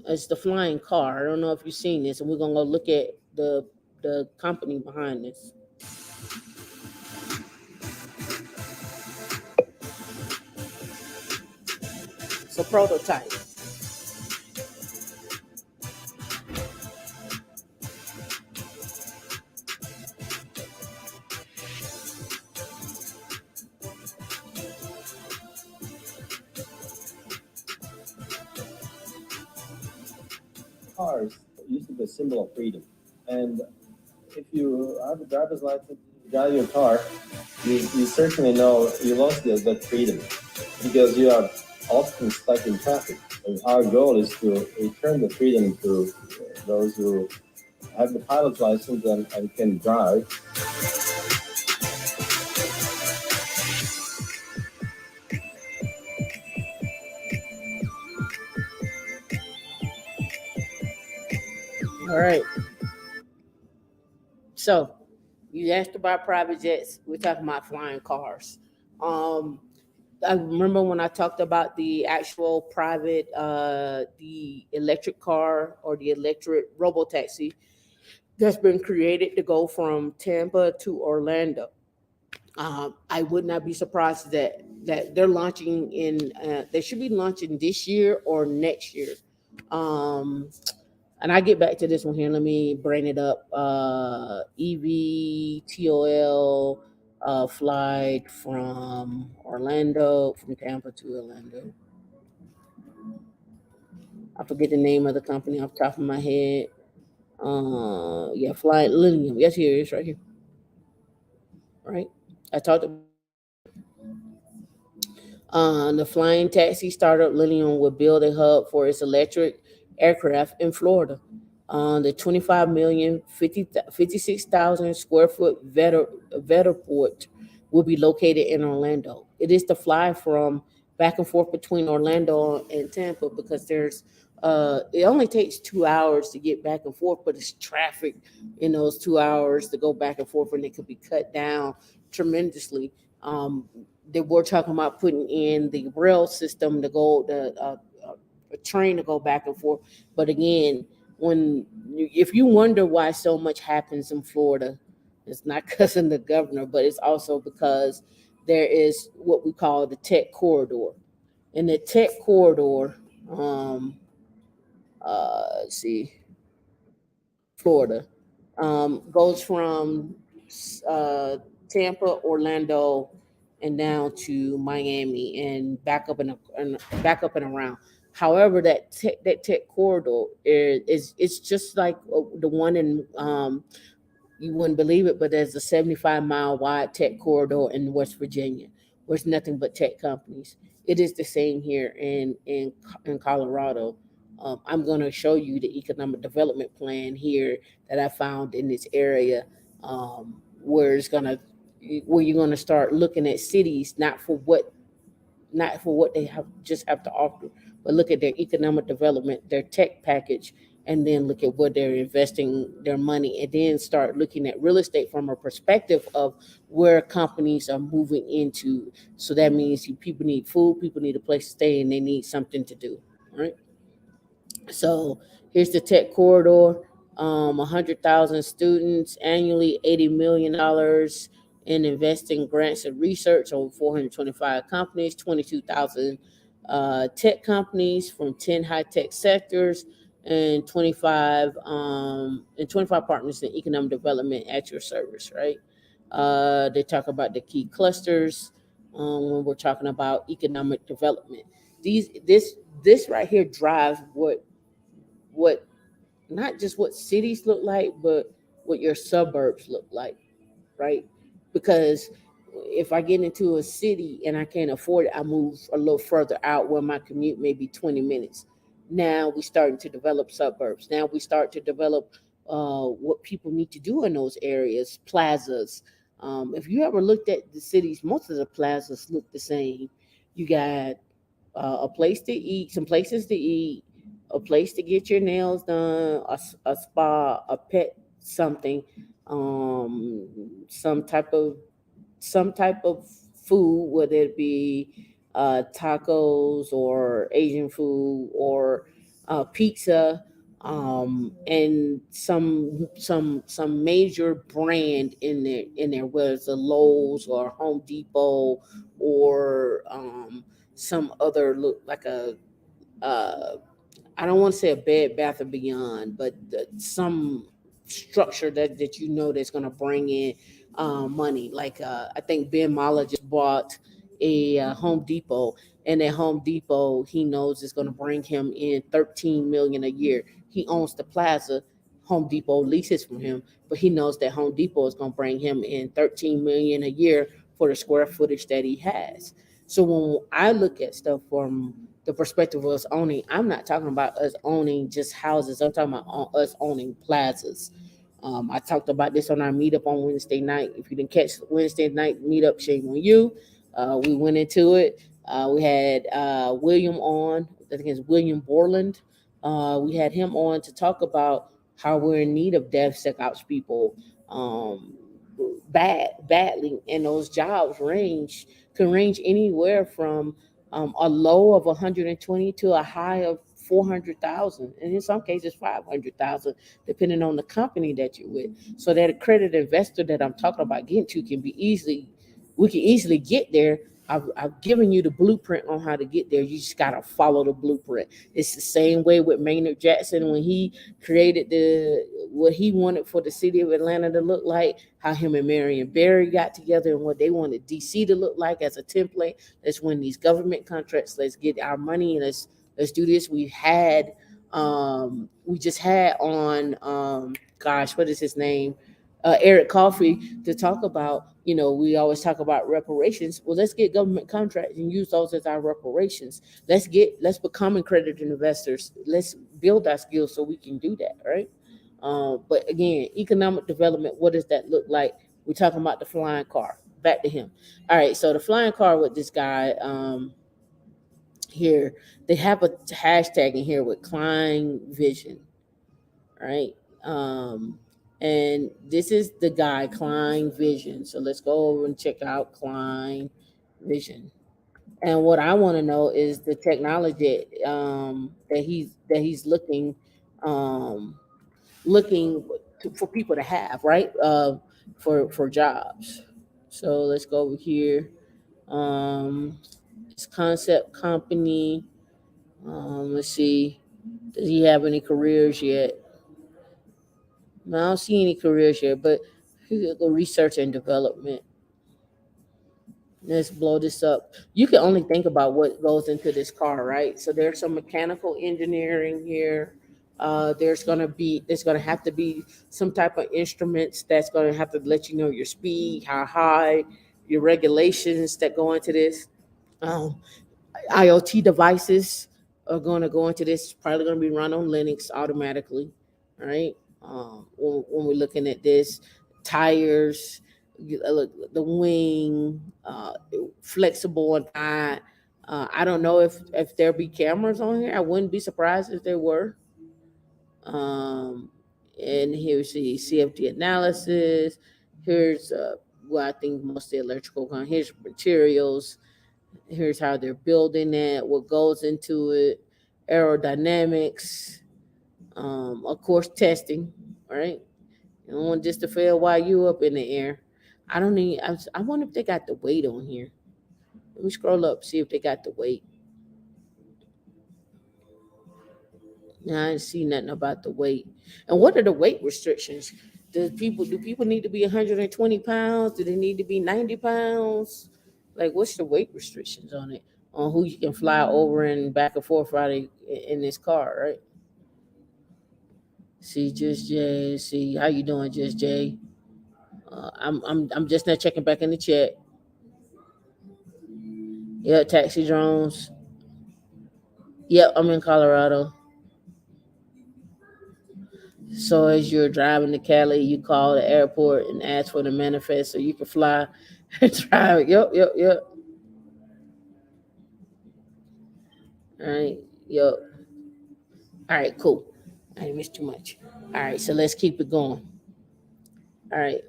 is the flying car. I don't know if you've seen this, and we're gonna go look at the company behind this. It's a prototype. Cars used to be a symbol of freedom, and if you have a driver's license, you drive your car, you certainly know you lost that freedom because you are often stuck in traffic. And our goal is to return the freedom to those who have the pilot's license and can drive. All right. So you asked about private jets. We're talking about flying cars. I remember when I talked about the actual private, the electric car or the electric robo-taxi that's been created to go from Tampa to Orlando. I would not be surprised that they're launching they should be launching this year or next year. And I get back to this one here. Let me bring it up. EVTOL flight from Tampa to Orlando. I forget the name of the company off the top of my head. Flight Lilium. Yes, here it is right here. Right. I talked about the flying taxi startup Lilium will build a hub for its electric aircraft in Florida. The 25 million, 56,000 square foot vertiport will be located in Orlando. It is to fly from back and forth between Orlando and Tampa because there's it only takes 2 hours to get back and forth, but it's traffic in those 2 hours to go back and forth, and it could be cut down tremendously. they were talking about putting in the rail system to go a train to go back and forth. But again, if you wonder why so much happens in Florida, it's not because of the governor, but it's also because there is what we call the tech corridor. And the tech corridor, let's see, Florida, goes from Tampa, Orlando, and down to Miami, and back up and around. However, that tech corridor is it's just like the one in you wouldn't believe it, but there's a 75-mile wide tech corridor in West Virginia, where it's nothing but tech companies. It is the same here in Colorado. I'm going to show you the economic development plan here that I found in this area, where you're gonna start looking at cities not for what they have to offer, but look at their economic development, their tech package, and then look at where they're investing their money, and then start looking at real estate from a perspective of where companies are moving into. So that means people need food, people need a place to stay, and they need something to do, right? So here's the tech corridor. 100,000 students annually, $80 million in investing grants and research on 425 companies, 22,000 tech companies from 10 high-tech sectors, and 25 partners in economic development at your service, right? They talk about the key clusters when we're talking about economic development. This right here drives what not just what cities look like, but what your suburbs look like, right? Because if I get into a city and I can't afford it, I move a little further out where my commute may be 20 minutes. Now we starting to develop suburbs. Now we start to develop what people need to do in those areas, plazas. If you ever looked at the cities, most of the plazas look the same. You got a place to eat, some places to eat, a place to get your nails done, a spa, a pet something, some type of food, whether it be tacos or Asian food or pizza, and some major brand in there, whether it's a Lowe's or Home Depot or some other look like a I don't want to say a Bed Bath and Beyond, but some structure that you know that's going to bring in money. Like I think Ben Mala just bought a Home Depot, and at Home Depot he knows it's going to bring him in 13 million a year. He owns the plaza. Home Depot leases from him, but he knows that Home Depot is going to bring him in 13 million a year for the square footage that he has. So when I look at stuff from the perspective of us owning, I'm not talking about us owning just houses. I'm talking about us owning plazas. I talked about this on our meetup on Wednesday night. If you didn't catch Wednesday night meetup, shame on you. We went into it. We had William on. I think it's William Borland. We had him on to talk about how we're in need of DevSecOps people badly, and those jobs can range anywhere from a low of 120 to a high of 400,000, and in some cases 500,000, depending on the company that you're with. So that accredited investor that I'm talking about getting to we can easily get there. I've given you the blueprint on how to get there. You just gotta follow the blueprint. It's the same way with Maynard Jackson when he created what he wanted for the city of Atlanta to look like, how him and Marion Barry got together and what they wanted DC to look like as a template. Let's win these government contracts. Let's get our money and let's do this. We just had on what is his name? Eric Coffey to talk about, we always talk about reparations. Well, let's get government contracts and use those as our reparations. Let's become accredited investors. Let's build our skills so we can do that, right? But again, economic development, what does that look like? We're talking about the flying car. Back to him. All right, so the flying car with this guy here, they have a hashtag in here with Klein Vision, right? And this is the guy, Klein Vision. So let's go over and check out Klein vision. And what I want to know is the technology that he's looking for people to have, right? For jobs. So let's go over here. His concept company. Let's see. Does he have any careers yet? No, I don't see any careers yet, but he could go research and development. Let's blow this up. You can only think about what goes into this car, right? So there's some mechanical engineering here. There's gonna have to be some type of instruments that's gonna have to let you know your speed, how high, your regulations that go into this. Um, IoT devices are gonna go into this. Probably gonna be run on Linux automatically, right? When we're looking at this, tires, look, the wing, flexible and not. I don't know if there be cameras on here. I wouldn't be surprised if there were. And here's the CFD analysis. Here's well, I think mostly electrical. Here's materials. Here's how they're building it. What goes into it. Aerodynamics. Of course, testing. Right. You don't want just to fail while you up in the air. I don't need. I wonder if they got the weight on here. Let me scroll up, see if they got the weight. No, I didn't see nothing about the weight. And what are the weight restrictions? Do people need to be 120 pounds? Do they need to be 90 pounds? Like, what's the weight restrictions on it? On who you can fly over and back and forth right in this car, right? See, Just Jay. See, how you doing, Just Jay? I'm just not checking back in the chat. Yeah, taxi drones. Yep, I'm in Colorado. So as you're driving to Cali, you call the airport and ask for the manifest so you can fly and drive. Yep. All right. Yep. All right, cool. I didn't miss too much. All right, so let's keep it going. All right.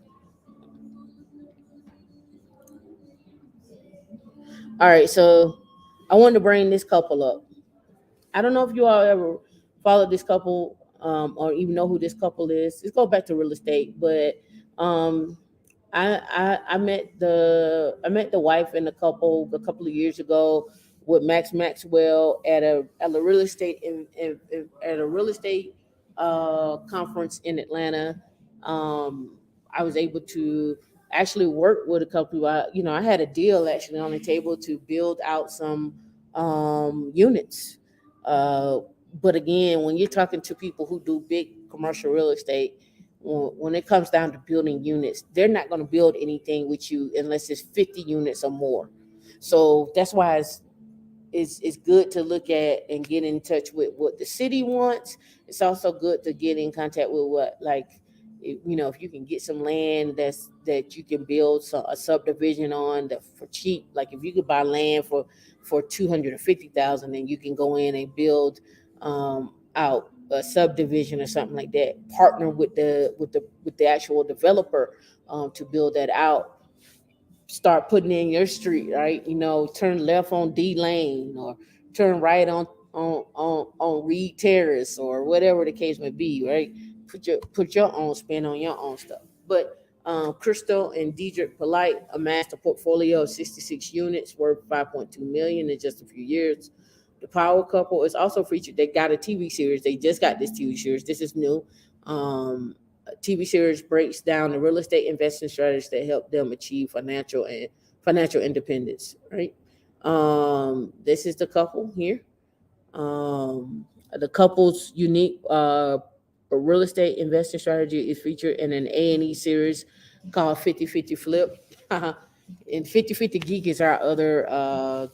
All right, so I wanted to bring this couple up. I don't know if you all ever followed this couple or even know who this couple is. Let's go back to real estate, but I met the wife and the couple a couple of years ago with Max Maxwell at a real estate at a real estate conference in Atlanta. I was able to actually work with a couple. I had a deal actually on the table to build out some units. Uh, but again, when you're talking to people who do big commercial real estate, when it comes down to building units, they're not going to build anything with you unless it's 50 units or more. So that's why it's good to look at and get in touch with what the city wants. It's also good to get in contact with what, like, if you can get some land that you can build a subdivision on that for cheap. Like if you could buy land for 250,000, then you can go in and build out a subdivision or something like that. Partner with the actual developer to build that out. Start putting in your street, right? Turn left on D Lane or turn right on Reed Terrace or whatever the case may be, right? Put your own spin on your own stuff. But Crystal and Dedrick Polite amassed a portfolio of 66 units worth $5.2 million in just a few years. The Power Couple is also featured. They got a TV series. They just got this TV series. This is new. TV series breaks down the real estate investing strategies that help them achieve financial independence. Right. This is the couple here. The couple's unique real estate investing strategy is featured in an A&E series called 50/50 Flip. And 50/50 Geek is our other other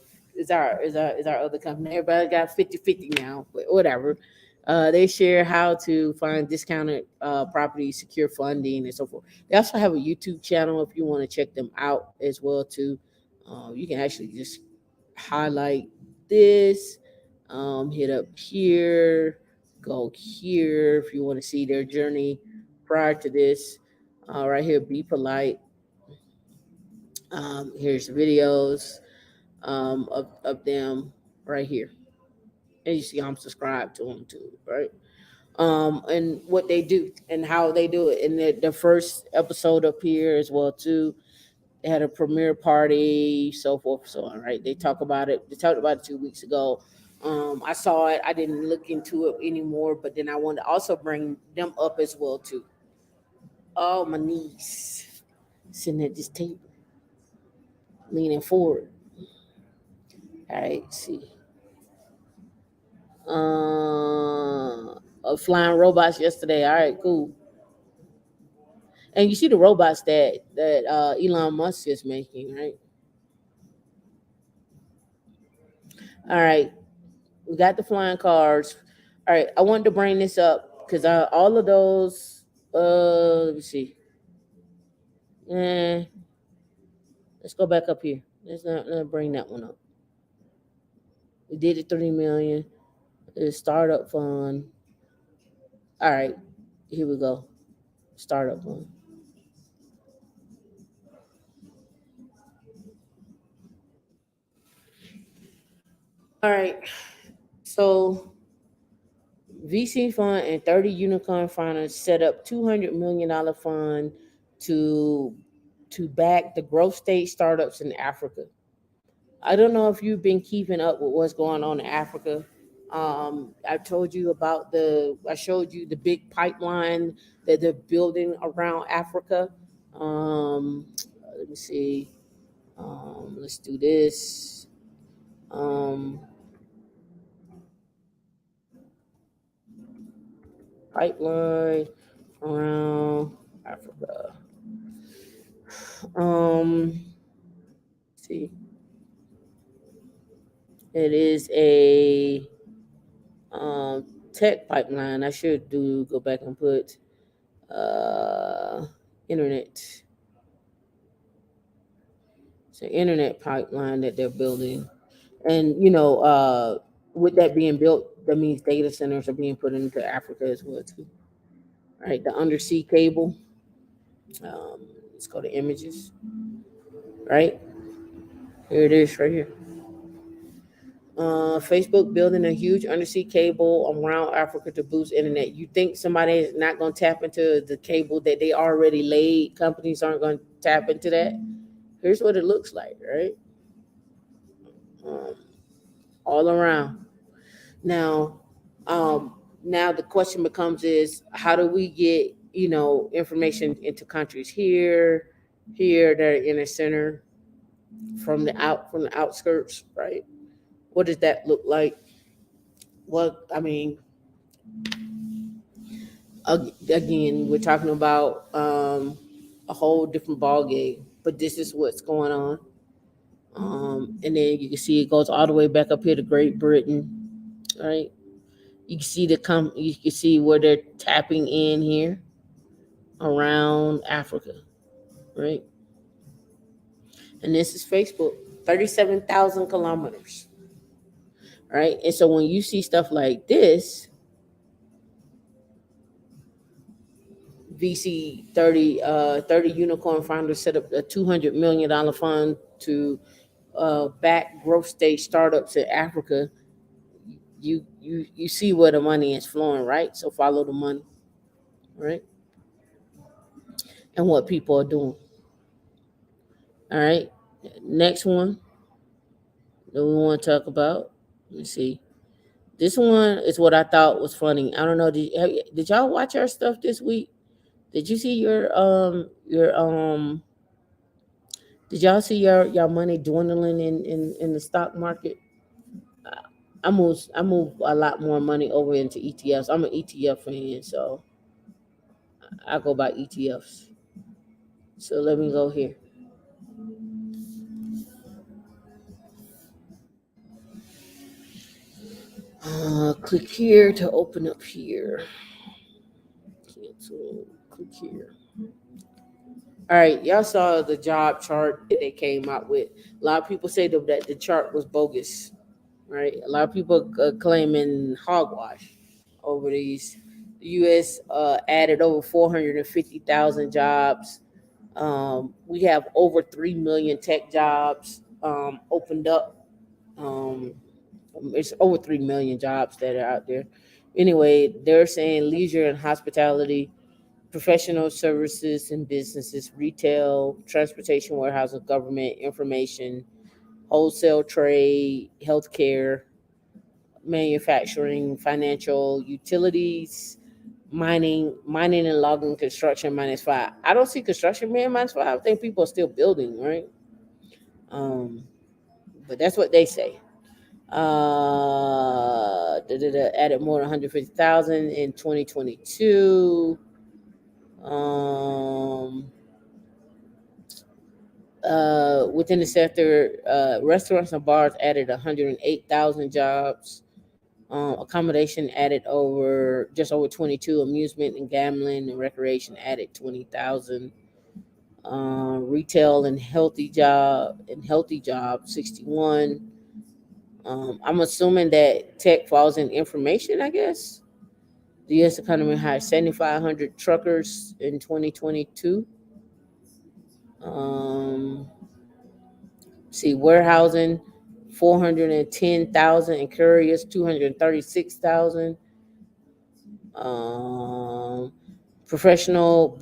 company. Everybody got 50/50 now, but whatever. They share how to find discounted properties, secure funding, and so forth. They also have a YouTube channel if you want to check them out as well too. You can actually just highlight this, hit up here, go here if you want to see their journey prior to this. Right here, Be Polite. Here's videos. of them right here. And you see I'm subscribed to them too, right? And what they do and how they do it. And the first episode up here as well too. They had a premiere party, so forth, so on, right? They talked about it 2 weeks ago. I saw it. I didn't look into it anymore, but then I wanted to also bring them up as well too. Oh, my niece sitting at this table, leaning forward. All right, see. Flying robots yesterday. All right, cool. And you see the robots that Elon Musk is making, right? All right, we got the flying cars. All right, I wanted to bring this up because all of those. Let me see. Let's go back up here. Let's not bring that one up. We did the 3 million. The startup fund. All right, here we go. Startup fund. All right, so VC fund and 30 unicorn founders set up $200 million fund to back the growth stage startups in Africa. I don't know if you've been keeping up with what's going on in Africa. I showed you the big pipeline that they're building around Africa. Let me see. Let's do this. Pipeline around Africa. See. It is a tech pipeline. I should go back and put internet. It's an internet pipeline that they're building. And with that being built, that means data centers are being put into Africa as well too. Right, the undersea cable. Let's go to images. Right, here it is, right here. Facebook building a huge undersea cable around Africa to boost internet. You think somebody is not going to tap into the cable that they already laid? Companies aren't going to tap into that. Here's what it looks like, right? All around. Now the question becomes is how do we get information into countries here, that are in the center, from the outskirts, right? What does that look like? Well, I mean, again, we're talking about a whole different ball game, but this is what's going on. And then you can see it goes all the way back up here to Great Britain, right? You can see you can see where they're tapping in here around Africa, right? And this is Facebook, 37,000 kilometers, right? And so when you see stuff like this, VC 30 unicorn founders set up a $200 million fund to back growth stage startups in Africa. You see where the money is flowing, right? So follow the money, right? And what people are doing. All right. Next one that we want to talk about. Let me see. This one is what I thought was funny. I don't know. Did y'all watch our stuff this week? Did you see your did y'all see your money dwindling in the stock market? I move a lot more money over into ETFs. I'm an ETF fan, so I go by ETFs. So let me go here. Click here to open up here. Cancel. Click here. All right, y'all saw the job chart that they came out with. A lot of people say that the chart was bogus, right? A lot of people claiming hogwash over these. The U.S. Added over 450,000 jobs. We have over 3 million tech jobs. opened up. It's over 3 million jobs that are out there. Anyway, they're saying leisure and hospitality, professional services and businesses, retail, transportation, warehousing, government, information, wholesale trade, healthcare, manufacturing, financial, utilities, mining and logging, construction -5. I don't see construction being -5. I think people are still building, right? But that's what they say. Added more than 150,000 in 2022. Within the sector, restaurants and bars added 108,000 jobs. Accommodation added just over 22. Amusement and gambling and recreation added 20,000. Retail and healthy job 61. I'm assuming that tech falls in information, I guess. The U.S. economy hired 7,500 truckers in 2022. Warehousing, 410,000, and couriers, 236,000. Professional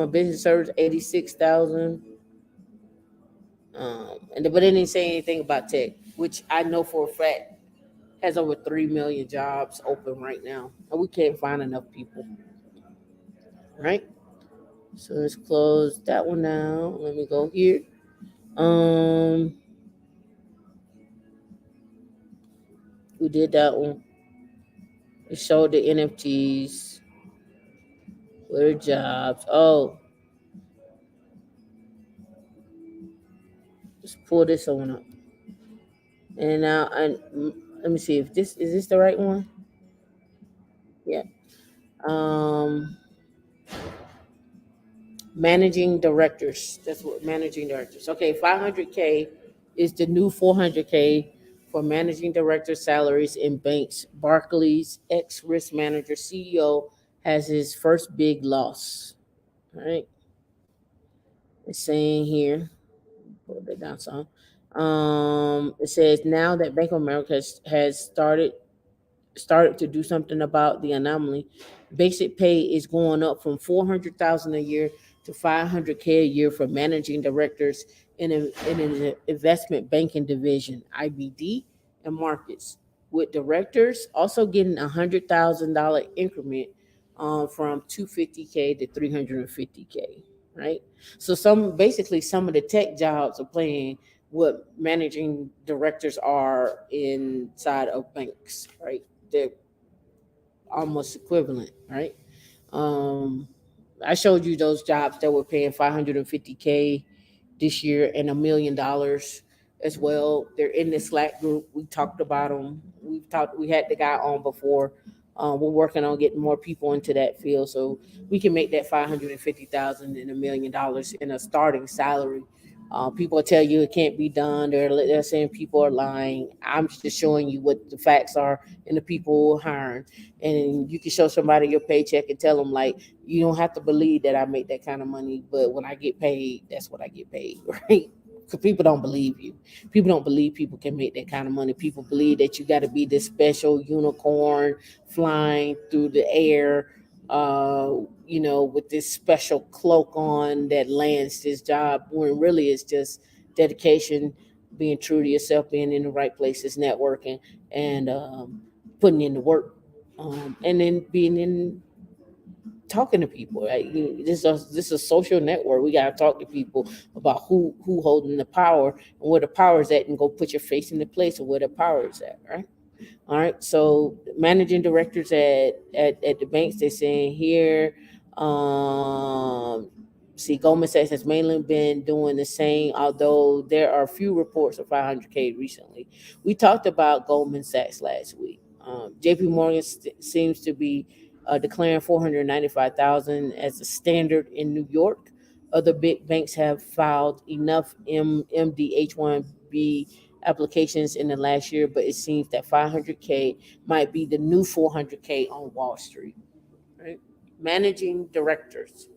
and business service, 86,000. But they didn't say anything about tech, which I know for a fact has over 3 million jobs open right now, and we can't find enough people. Right? So let's close that one down. Let me go here. We did that one. It showed the NFTs. Where jobs? Oh, just pull this one up. And now, let me see if is this the right one? Yeah. Managing directors. That's what managing directors. Okay, 500K is the new 400K for managing director salaries in banks. Barclays ex-risk manager CEO has his first big loss. All right. It's saying here, pull that down some. It says now that Bank of America has started to do something about the anomaly. Basic pay is going up from $400,000 a year to $500K a year for managing directors in an investment banking division, IBD, and markets, with directors also getting $100,000 increment from $250K to $350K. Right. So some of the tech jobs are playing what managing directors are inside of banks. Right. They're almost equivalent, right? I showed you those jobs that were paying $550K this year and $1 million as well. They're in the Slack group. We talked about them. We had the guy on before. We're working on getting more people into that field so we can make that $550,000 and $1 million in a starting salary. People tell you it can't be done. They're saying people are lying. I'm just showing you what the facts are and the people hiring. And you can show somebody your paycheck and tell them, like, you don't have to believe that I make that kind of money, but when I get paid, that's what I get paid, right? Because people don't believe you. People don't believe people can make that kind of money. People believe that you got to be this special unicorn flying through the air, with this special cloak on that lands this job, when really it's just dedication, being true to yourself, being in the right places, networking, and putting in the work, and then talking to people. Right? This is a social network. We got to talk to people about who holding the power and where the power is at, and go put your face in the place of where the power is at. Right. All right. So managing directors at the banks, they're saying here, Goldman Sachs has mainly been doing the same, although there are few reports of 500K recently. We talked about Goldman Sachs last week. JP Morgan seems to be declaring 495,000 as a standard in New York. Other big banks have filed enough MD-H1B applications in the last year, but it seems that 500K might be the new 400K on Wall Street. Right? Managing directors.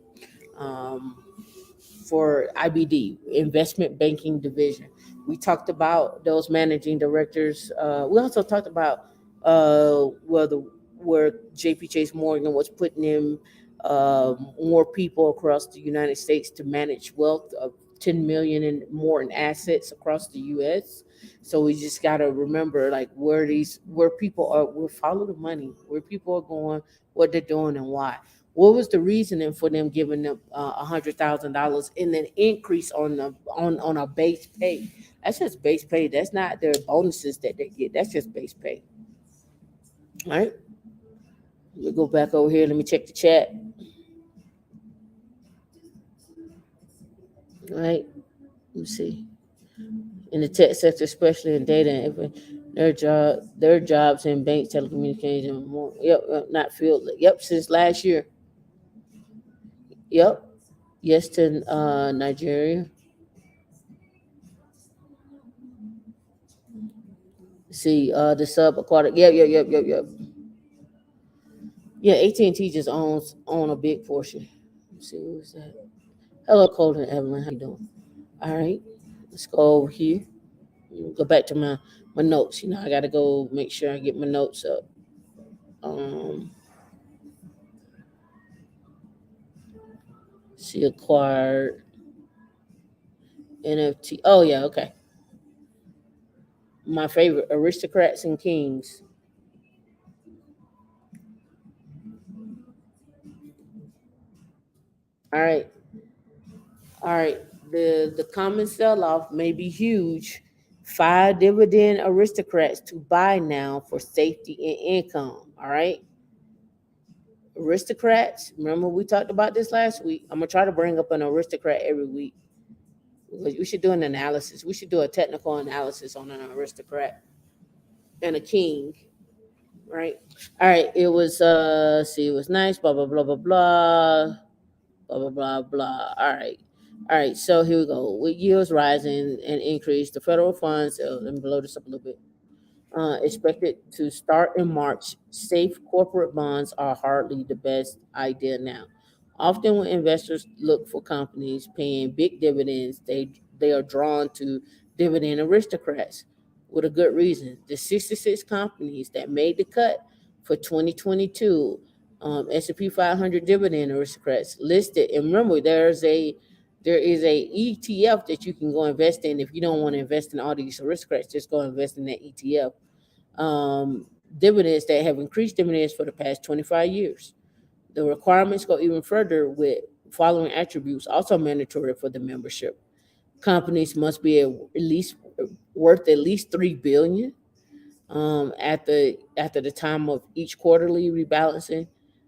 for IBD, Investment Banking Division. We talked about those managing directors. We also talked about where JP Chase Morgan was putting in more people across the United States to manage wealth of 10 million and more in assets across the U.S. So we just got to remember, like, where people are. We'll follow the money, where people are going, what they're doing, and why. What was the reasoning for them giving them $100,000 in an increase on a base pay? That's just base pay. That's not their bonuses that they get. That's just base pay. All right. We'll go back over here. Let me check the chat. All right. Let me see. In the tech sector, especially in data and their jobs in banks, telecommunications, more. Yep, not field. Yep, since last year. Yep. Yes to Nigeria. See, the subaquatic. Yep. Yeah, AT&T just own a big portion. Let's see, what was that? Hello, Colton Evelyn. How you doing? All right, let's go over here. Go back to my notes. I got to go make sure I get my notes up. See, acquired NFT. Oh, yeah, okay. My favorite, Aristocrats and Kings. All right. The common sell-off may be huge. 5 dividend aristocrats to buy now for safety and income. All right. Aristocrats. Remember we talked about this last week. I'm gonna try to bring up an aristocrat every week. We should do an analysis. We should do a technical analysis on an aristocrat and a king. Right. All right. It was it was nice. Blah blah blah blah blah. Blah blah blah blah. All right. So here we go. With yields rising and increase, the federal funds. Let me blow this up a little bit. Expected to start in March. Safe corporate bonds are hardly the best idea now. Often, when investors look for companies paying big dividends, they are drawn to dividend aristocrats with a good reason. The 66 companies that made the cut for 2022 S&P 500 dividend aristocrats listed. And remember, there is a ETF that you can go invest in. If you don't want to invest in all these aristocrats, just go invest in that ETF. Dividends that have increased dividends for the past 25 years. The requirements go even further with following attributes, also mandatory for the membership. Companies must be worth at least $3 billion after the time of each quarterly rebalancing.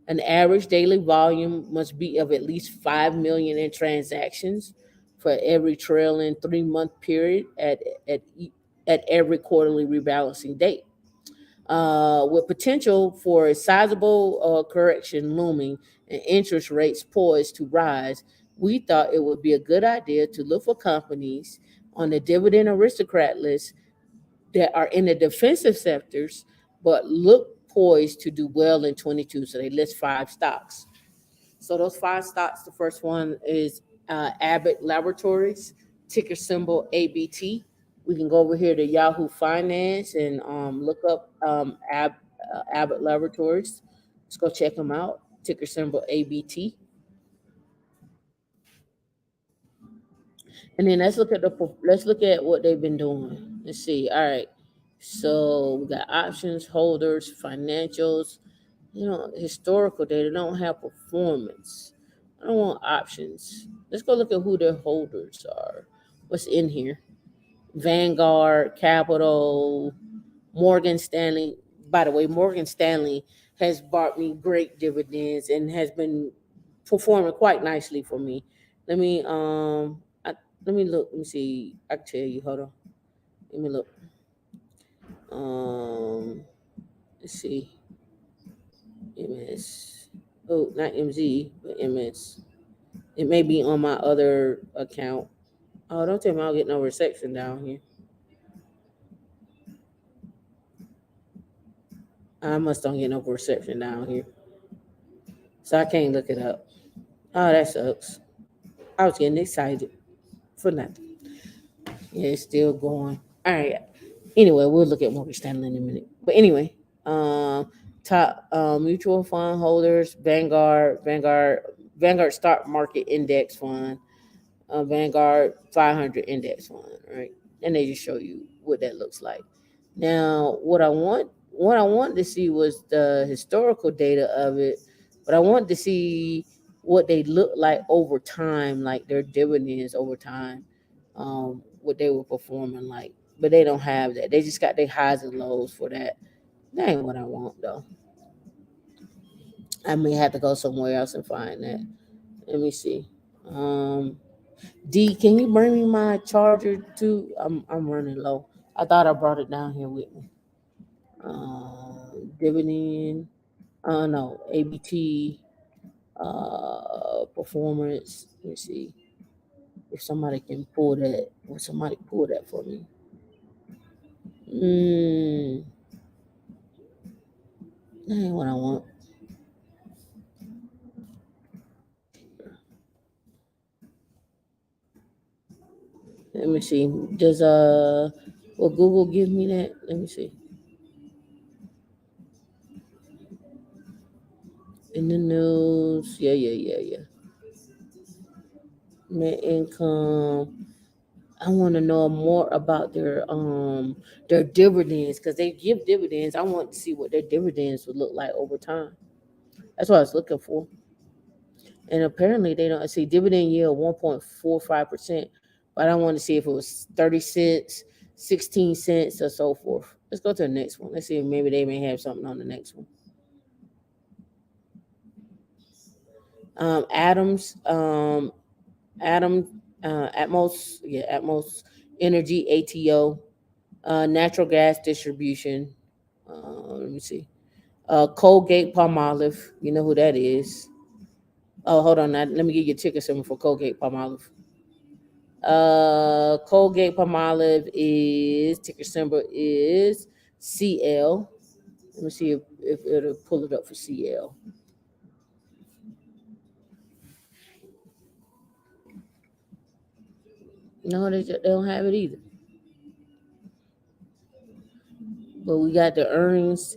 An average daily volume must be of at least 5 million in transactions for every trailing 3-month period at every quarterly rebalancing date. With potential for a sizable correction looming and interest rates poised to rise, we thought it would be a good idea to look for companies on the dividend aristocrat list that are in the defensive sectors, but look poised to do well in 22. So they list 5 stocks. So those 5 stocks, the first one is Abbott Laboratories, ticker symbol ABT. We can go over here to Yahoo Finance and look up Abbott Laboratories. Let's go check them out. Ticker symbol ABT. And then let's look at what they've been doing. Let's see. All right. So we got options, holders, financials, historical data. Don't have performance. I don't want options. Let's go look at who their holders are. What's in here? Vanguard, Capital, Morgan Stanley. By the way, Morgan Stanley has bought me great dividends and has been performing quite nicely for me. Let me look. Let me see. I can tell you. Hold on. Let me look. Let's see. MS. Oh, not MZ, but MS. It may be on my other account. Oh, don't tell me I'll get no reception down here. I must don't get no reception down here. So I can't look it up. Oh, that sucks. I was getting excited for nothing. Yeah, it's still going. All right. Anyway, we'll look at Morgan Stanley in a minute. But anyway, top mutual fund holders, Vanguard Stock Market Index Fund, Vanguard 500 Index Fund, right? And they just show you what that looks like. Now, what I wanted to see was the historical data of it, but I wanted to see what they look like over time, like their dividends over time, what they were performing like. But they don't have that. They just got their highs and lows for that. That ain't what I want though. I may have to go somewhere else and find that. Let me see. D, can you bring me my charger too? I'm running low. I thought I brought it down here with me. Dividend. No, ABT performance. Let me see if somebody can pull that. Will somebody pull that for me? That ain't what I want. Let me see. Does will Google give me that? Let me see. In the news, yeah. Net income. I want to know more about their dividends because they give dividends. I want to see what their dividends would look like over time. That's what I was looking for. And apparently they don't see dividend yield 1.45%, but I want to see if it was 30 cents, 16 cents, or so forth. Let's go to the next one. Let's see if maybe they may have something on the next one. Atmos Energy, ATO, natural gas distribution. Let me see. Colgate Palmolive. You know who that is. Oh, hold on. Let me give you a ticker symbol for Colgate Palmolive. Colgate Palmolive is ticker symbol is CL. Let me see if it'll pull it up for CL. No, they don't have it either. But we got the earnings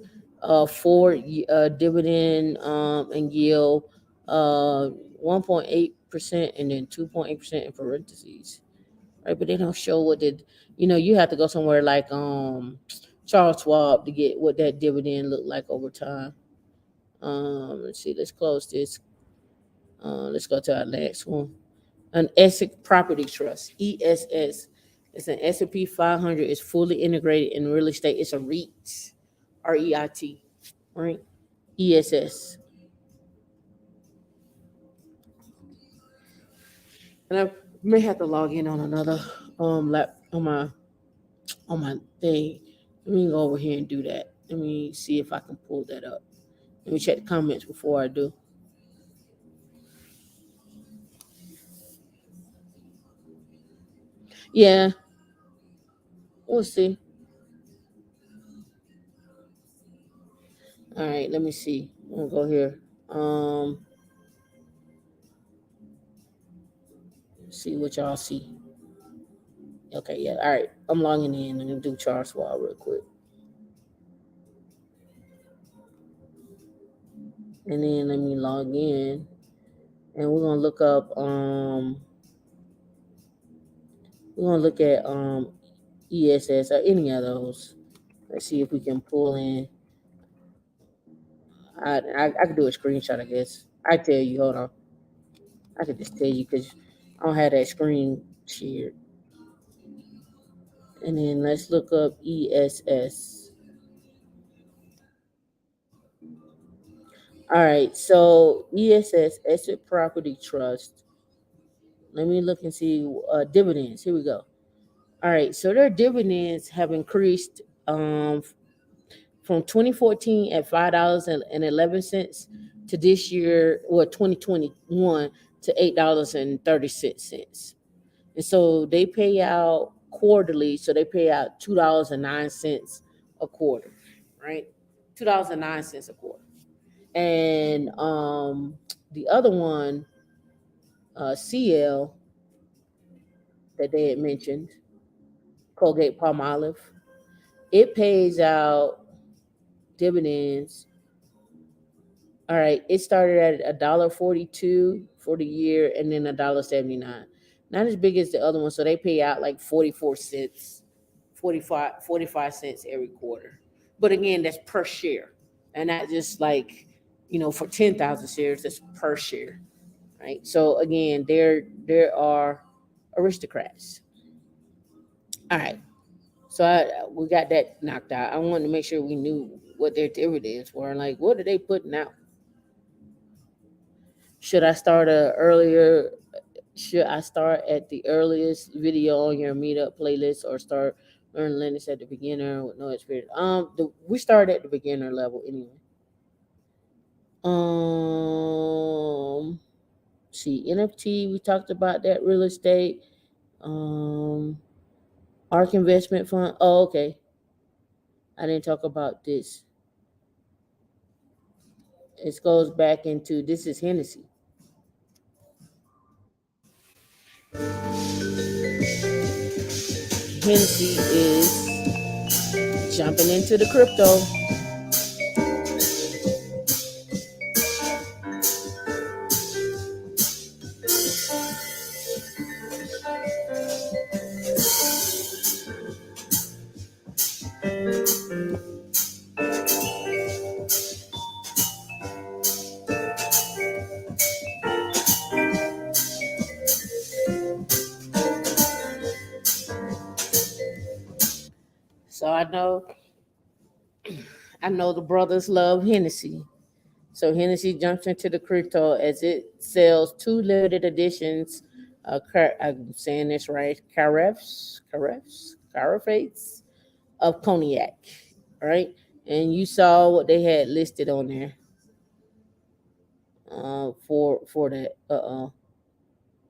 for dividend and yield 1.8% and then 2.8% in parentheses. Right, but they don't show what you have to go somewhere like Charles Schwab to get what that dividend looked like over time. Let's see, let's close this. Let's go to our next one. An Essex Property Trust, ESS. It's an S&P 500. It's fully integrated in real estate. It's a REIT, REIT, right? ESS. And I may have to log in on another lap on my thing. Let me go over here and do that. Let me see if I can pull that up. Let me check the comments before I do. Yeah, we'll see. All right, let me see. I'm gonna go here. See what y'all see. Okay, yeah. All right, I'm logging in. I'm gonna do Charles Schwab real quick, and then let me log in, and we're gonna look up. We're gonna look at ESS or any of those. Let's see if we can pull in. I could do a screenshot, I guess. I tell you, hold on. I could just tell you because I don't have that screen shared. And then let's look up ESS. All right, so ESS, Essex Property Trust. Let me look and see dividends. Here we go. All right, so their dividends have increased from 2014 at $5.11 to this year, or 2021 to $8.36. And so they pay out quarterly. So they pay out $2.09 a quarter, right? $2.09 a quarter. And the other one, CL that they had mentioned, Colgate Palmolive. It pays out dividends. All right, it started at $1.42 for the year, and then $1.79. Not as big as the other one, so they pay out like 44 cents, 45 cents every quarter. But again, that's per share, and not just like, for 10,000 shares. That's per share, right? So again, there are aristocrats. All right, so we got that knocked out. I wanted to make sure we knew what their dividends were, and like, what are they putting out? Should I start at the earliest video on your meetup playlist, or start learning Linux at the beginner with no experience? We start at the beginner level anyway. See, NFT, we talked about that. Real estate, ARK investment fund. Oh, okay. I didn't talk about this. It goes back into, this is Hennessy. Hennessy is jumping into the crypto. So I know the brothers love Hennessy. So Hennessy jumps into the crypto as it sells 2 limited editions. I'm saying this right, carafes of cognac, right? And you saw what they had listed on there for that. Oh,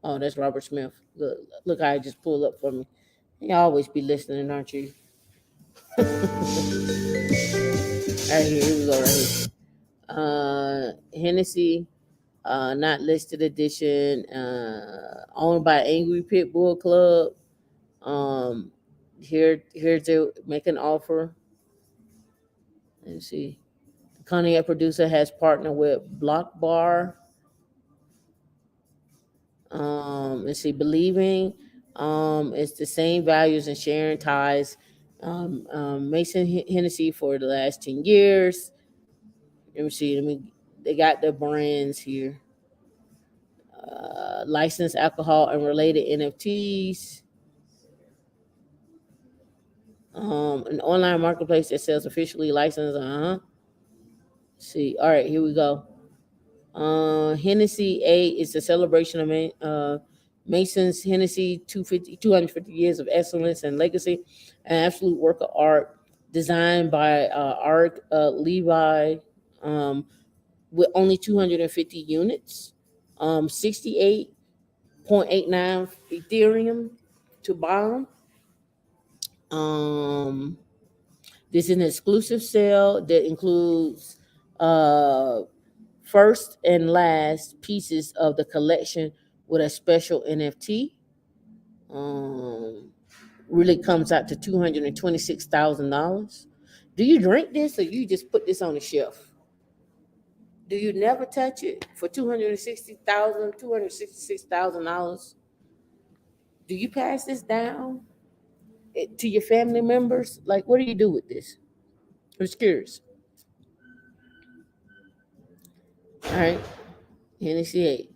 that's Robert Smith. Look how I just pulled up for me. You always be listening, aren't you? All right, here we go. Right here. Hennessy, not listed edition, owned by Angry Pit Bull Club. Here to make an offer. Let's see. The cognac producer has partnered with Block Bar. Let's see. Believing, it's the same values and sharing ties. Mason Hennessy for the last 10 years. Let me see. They got the brands here. Licensed alcohol and related NFTs. An online marketplace that sells officially licensed. See, all right, here we go. Hennessy A is a celebration of Mason's Hennessy 250 years of excellence and legacy, an absolute work of art designed by Art Levi, with only 250 units, 68.89 Ethereum to buy. This is an exclusive sale that includes first and last pieces of the collection with a special NFT. Really comes out to $226,000. Do you drink this, or you just put this on the shelf? Do you never touch it for $266,000? Do you pass this down to your family members? Like, what do you do with this? I'm just curious. All right, Hennessy 8.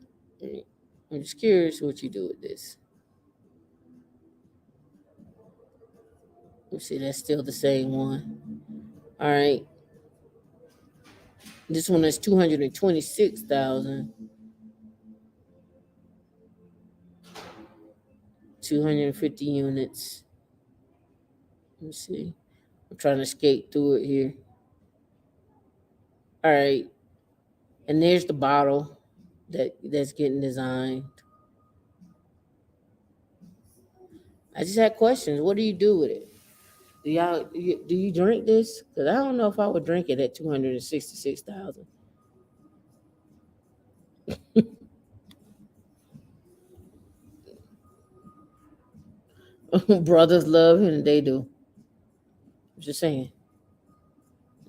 I'm just curious what you do with this. Let's see, that's still the same one. All right. This one is 226,000. 250 units. Let me see. I'm trying to skate through it here. All right. And there's the bottle that's getting designed. I just had questions. What do you do with it? Do you drink this? Because I don't know if I would drink it at 266,000. Brothers love him, they do. Just saying.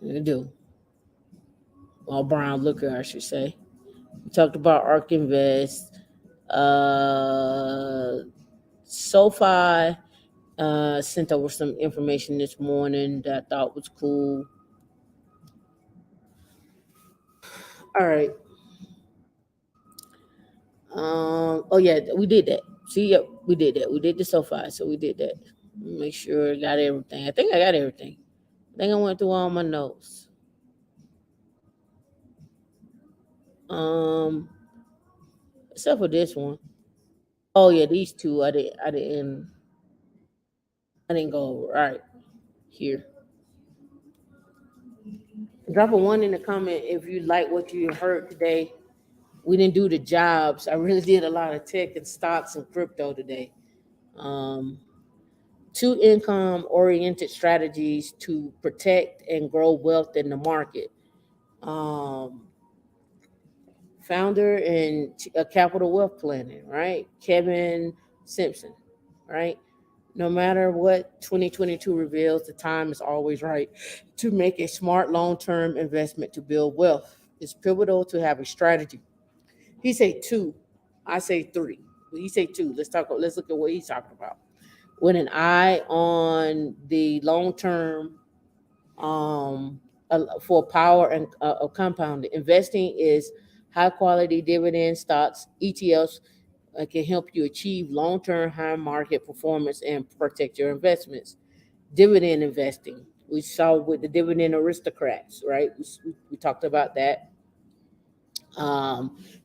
They do. Well, brown liquor, I should say. We talked about Arkhamvest. SoFi sent over some information this morning that I thought was cool. All right. Oh yeah, we did that. See, yep, we did that. We did the SoFi, so we did that. Make sure I got everything. I think I got everything. I think I went through all my notes. Except for this one. Oh yeah, these two I didn't go over. All right, here. Drop a 1 in the comment if you like what you heard today. We didn't do the jobs. I really did a lot of tech and stocks and crypto today. 2 income-oriented strategies to protect and grow wealth in the market. Founder and Capital Wealth Planning, right? Kevin Simpson, right? No matter what 2022 reveals, the time is always right to make a smart long-term investment to build wealth. It's pivotal to have a strategy. He say 2, I say 3. But he say 2. Let's look at what he's talking about. With an eye on the long-term for power and compounding. Investing is high-quality dividend stocks, ETFs, can help you achieve long-term high market performance and protect your investments. Dividend investing, we saw with the dividend aristocrats, right? We talked about that.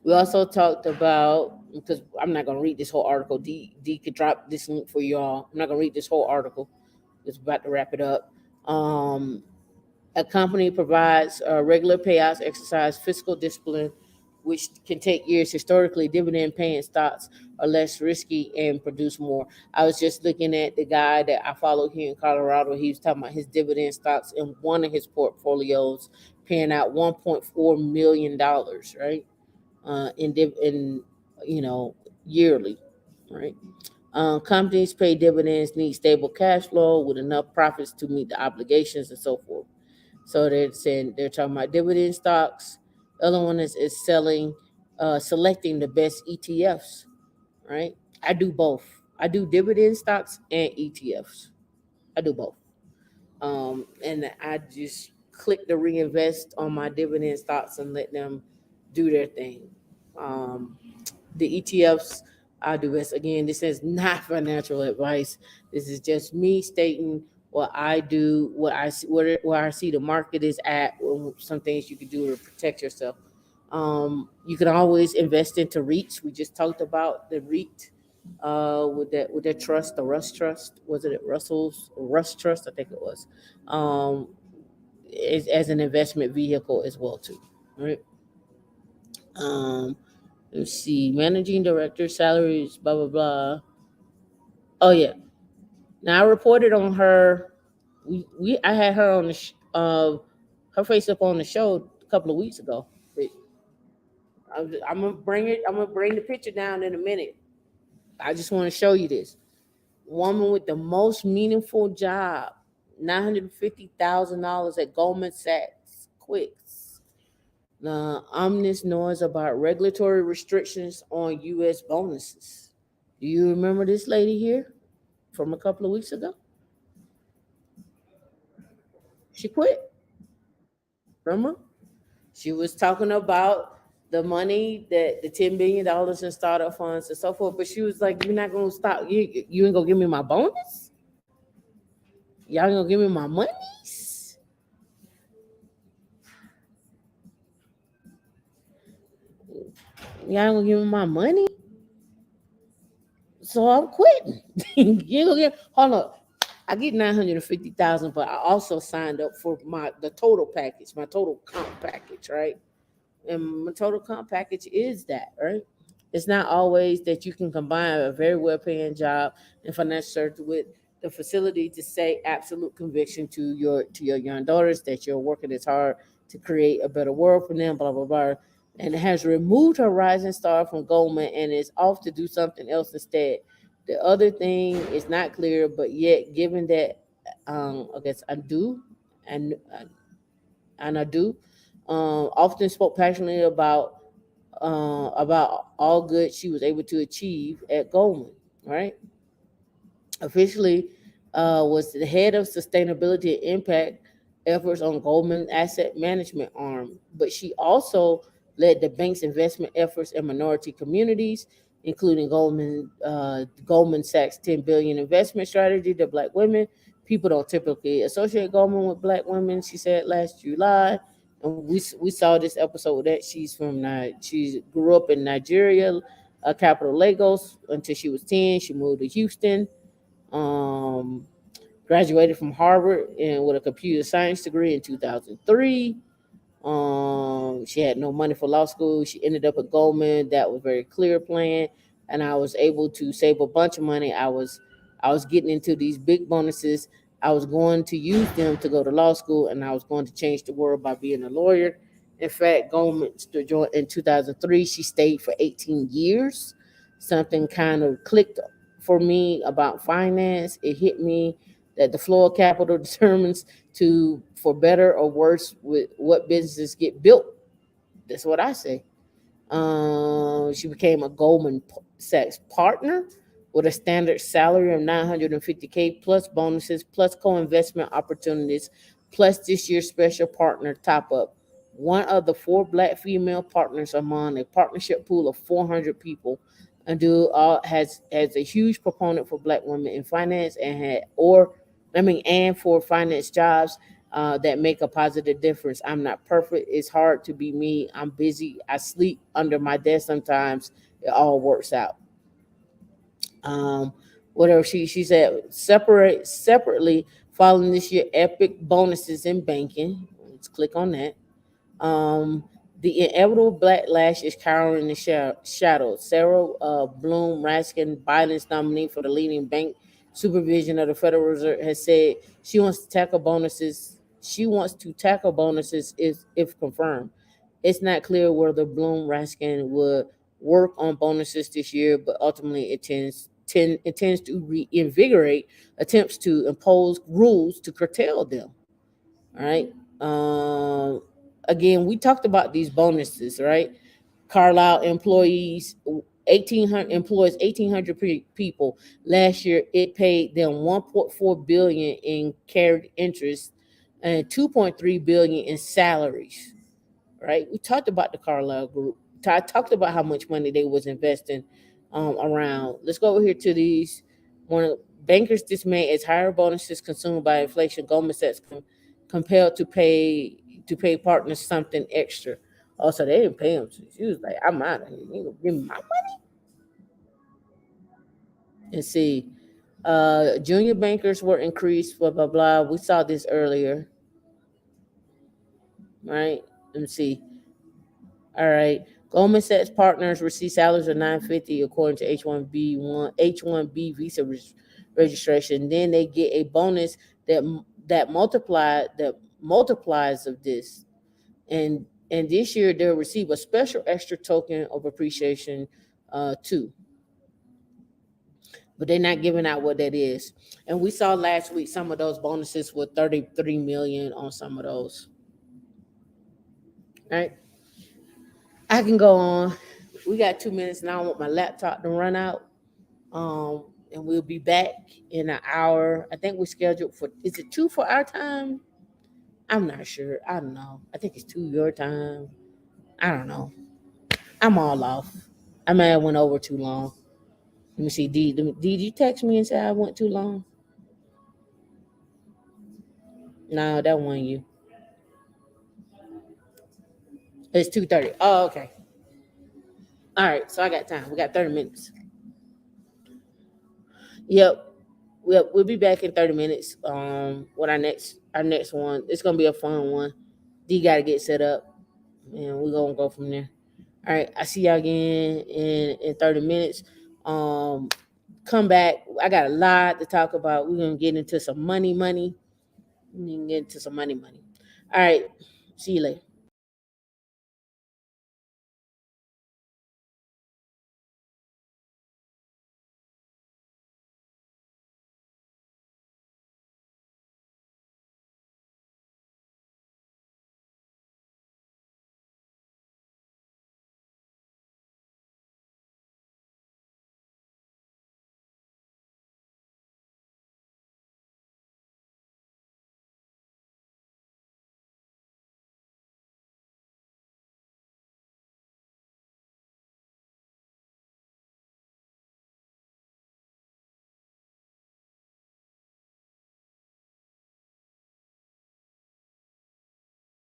We also talked about, because I'm not going to read this whole article. D could drop this link for y'all. I'm not going to read this whole article. It's about to wrap it up. A company provides regular payouts, exercise fiscal discipline, which can take years. Historically, dividend-paying stocks are less risky and produce more. I was just looking at the guy that I follow here in Colorado. He was talking about his dividend stocks in one of his portfolios, paying out $1.4 million, right? In yearly, right? Companies pay dividends, need stable cash flow with enough profits to meet the obligations and so forth. So they're talking about dividend stocks. The other one is selecting the best ETFs, right? I do both. I do dividend stocks and ETFs. I do both. And I just click the reinvest on my dividend stocks and let them do their thing. The ETFs, I do best. Again, this is not financial advice. This is just me stating what I do, what I see, where I see the market is at, some things you can do to protect yourself. You can always invest into REITs. We just talked about the REIT with that trust, the Rust Trust. Was it Rust Trust? I think it was. As an investment vehicle as well too, right? Let's see, managing director, salaries, blah blah blah. Oh yeah. Now I reported on her. I had her on her face up on the show a couple of weeks ago. I'm gonna bring it. I'm gonna bring the picture down in a minute. I just want to show you this woman with the most meaningful job, $950,000 at Goldman Sachs. Quicks. Now, ominous noise about regulatory restrictions on U.S. bonuses. Do you remember this lady here from a couple of weeks ago? She quit. Remember? She was talking about the money, that the $10 billion in startup funds and so forth, but she was like, "You're not gonna stop. You ain't gonna give me my bonus. Y'all ain't gonna give me my monies." Y'all ain't gonna give me my money. So I'm quitting. You gonna get, hold up. I get 950,000, but I also signed up for the total package, my total comp package, right? And my total comp package is that, right? It's not always that you can combine a very well-paying job in financial services with the facility to say absolute conviction to your young daughters that you're working as hard to create a better world for them, blah, blah, blah. And it has removed her rising star from Goldman and is off to do something else instead. The other thing is not clear, but yet given that I guess Adu and Adu often spoke passionately about all good she was able to achieve at Goldman, right? Officially was the head of sustainability and impact efforts on Goldman asset management arm, but she also led the bank's investment efforts in minority communities, including Goldman Sachs 10 billion investment strategy to Black women. People don't typically associate Goldman with Black women, she said last July. And we saw this episode that she grew up in Nigeria, capital Lagos, until she was 10. She moved to Houston. Graduated from Harvard and with a computer science degree in 2003. She had no money for law school. She ended up at Goldman. That was a very clear plan, and I was able to save a bunch of money. I was getting into these big bonuses. I was going to use them to go to law school, and I was going to change the world by being a lawyer. In fact, Goldman joined in 2003. She stayed for 18 years. Something kind of clicked for me about finance. It hit me that the flow of capital determines for better or worse with what businesses get built. That's what I say. She became a Goldman Sachs partner with a standard salary of $950K plus bonuses, plus co-investment opportunities, plus this year's special partner top up. One of the 4 Black female partners among a partnership pool of 400 people. And has a huge proponent for Black women in finance and for finance jobs that make a positive difference. I'm not perfect. It's hard to be me. I'm busy. I sleep under my desk sometimes. It all works out. Whatever she said, separately following this year epic bonuses in banking. Let's click on that. The inevitable backlash is cowering in the shadows. Sarah Bloom Raskin, Biden's nominee for the leading bank supervision of the Federal Reserve, has said she wants to tackle bonuses. If confirmed. It's not clear whether Bloom Raskin would work on bonuses this year, but ultimately it tends to reinvigorate attempts to impose rules to curtail them. All right. Again, we talked about these bonuses, right? Carlisle employs 1,800 people. Last year, it paid them $1.4 billion in carried interest and $2.3 billion in salaries. Right? We talked about the Carlisle group. I talked about how much money they was investing around. Let's go over here to these. Bankers dismay as higher bonuses consumed by inflation. Goldman Sachs compelled to pay partners something extra. Also, they didn't pay him. She was like, I'm out of here. You gonna give me my money? And see, junior bankers were increased, blah, blah, blah. We saw this earlier. Right? Let me see. All right. Goldman Sachs partners receive salaries of $950 according to H-1B visa registration. Then they get a bonus that multiplies of this. And this year they'll receive a special extra token of appreciation too. But they're not giving out what that is. And we saw last week some of those bonuses were $33 million on some of those. All right. I can go on. We got 2 minutes now. I want my laptop to run out. And we'll be back in an hour. I think we're scheduled for, is it 2 for our time? I'm not sure. I don't know. I think it's 2 your time. I don't know. I'm all off. I may have went over too long. Let me see. Did you text me and say I went too long? No, that wasn't you. It's 2:30. Oh, okay. All right, so I got time. We got 30 minutes. Yep. We'll be back in 30 minutes. With our next one. It's gonna be a fun one. D gotta get set up, and we're gonna go from there. All right, I see y'all again in 30 minutes. Come back. I got a lot to talk about. We're gonna get into some money. We can get into some money. All right, see you later.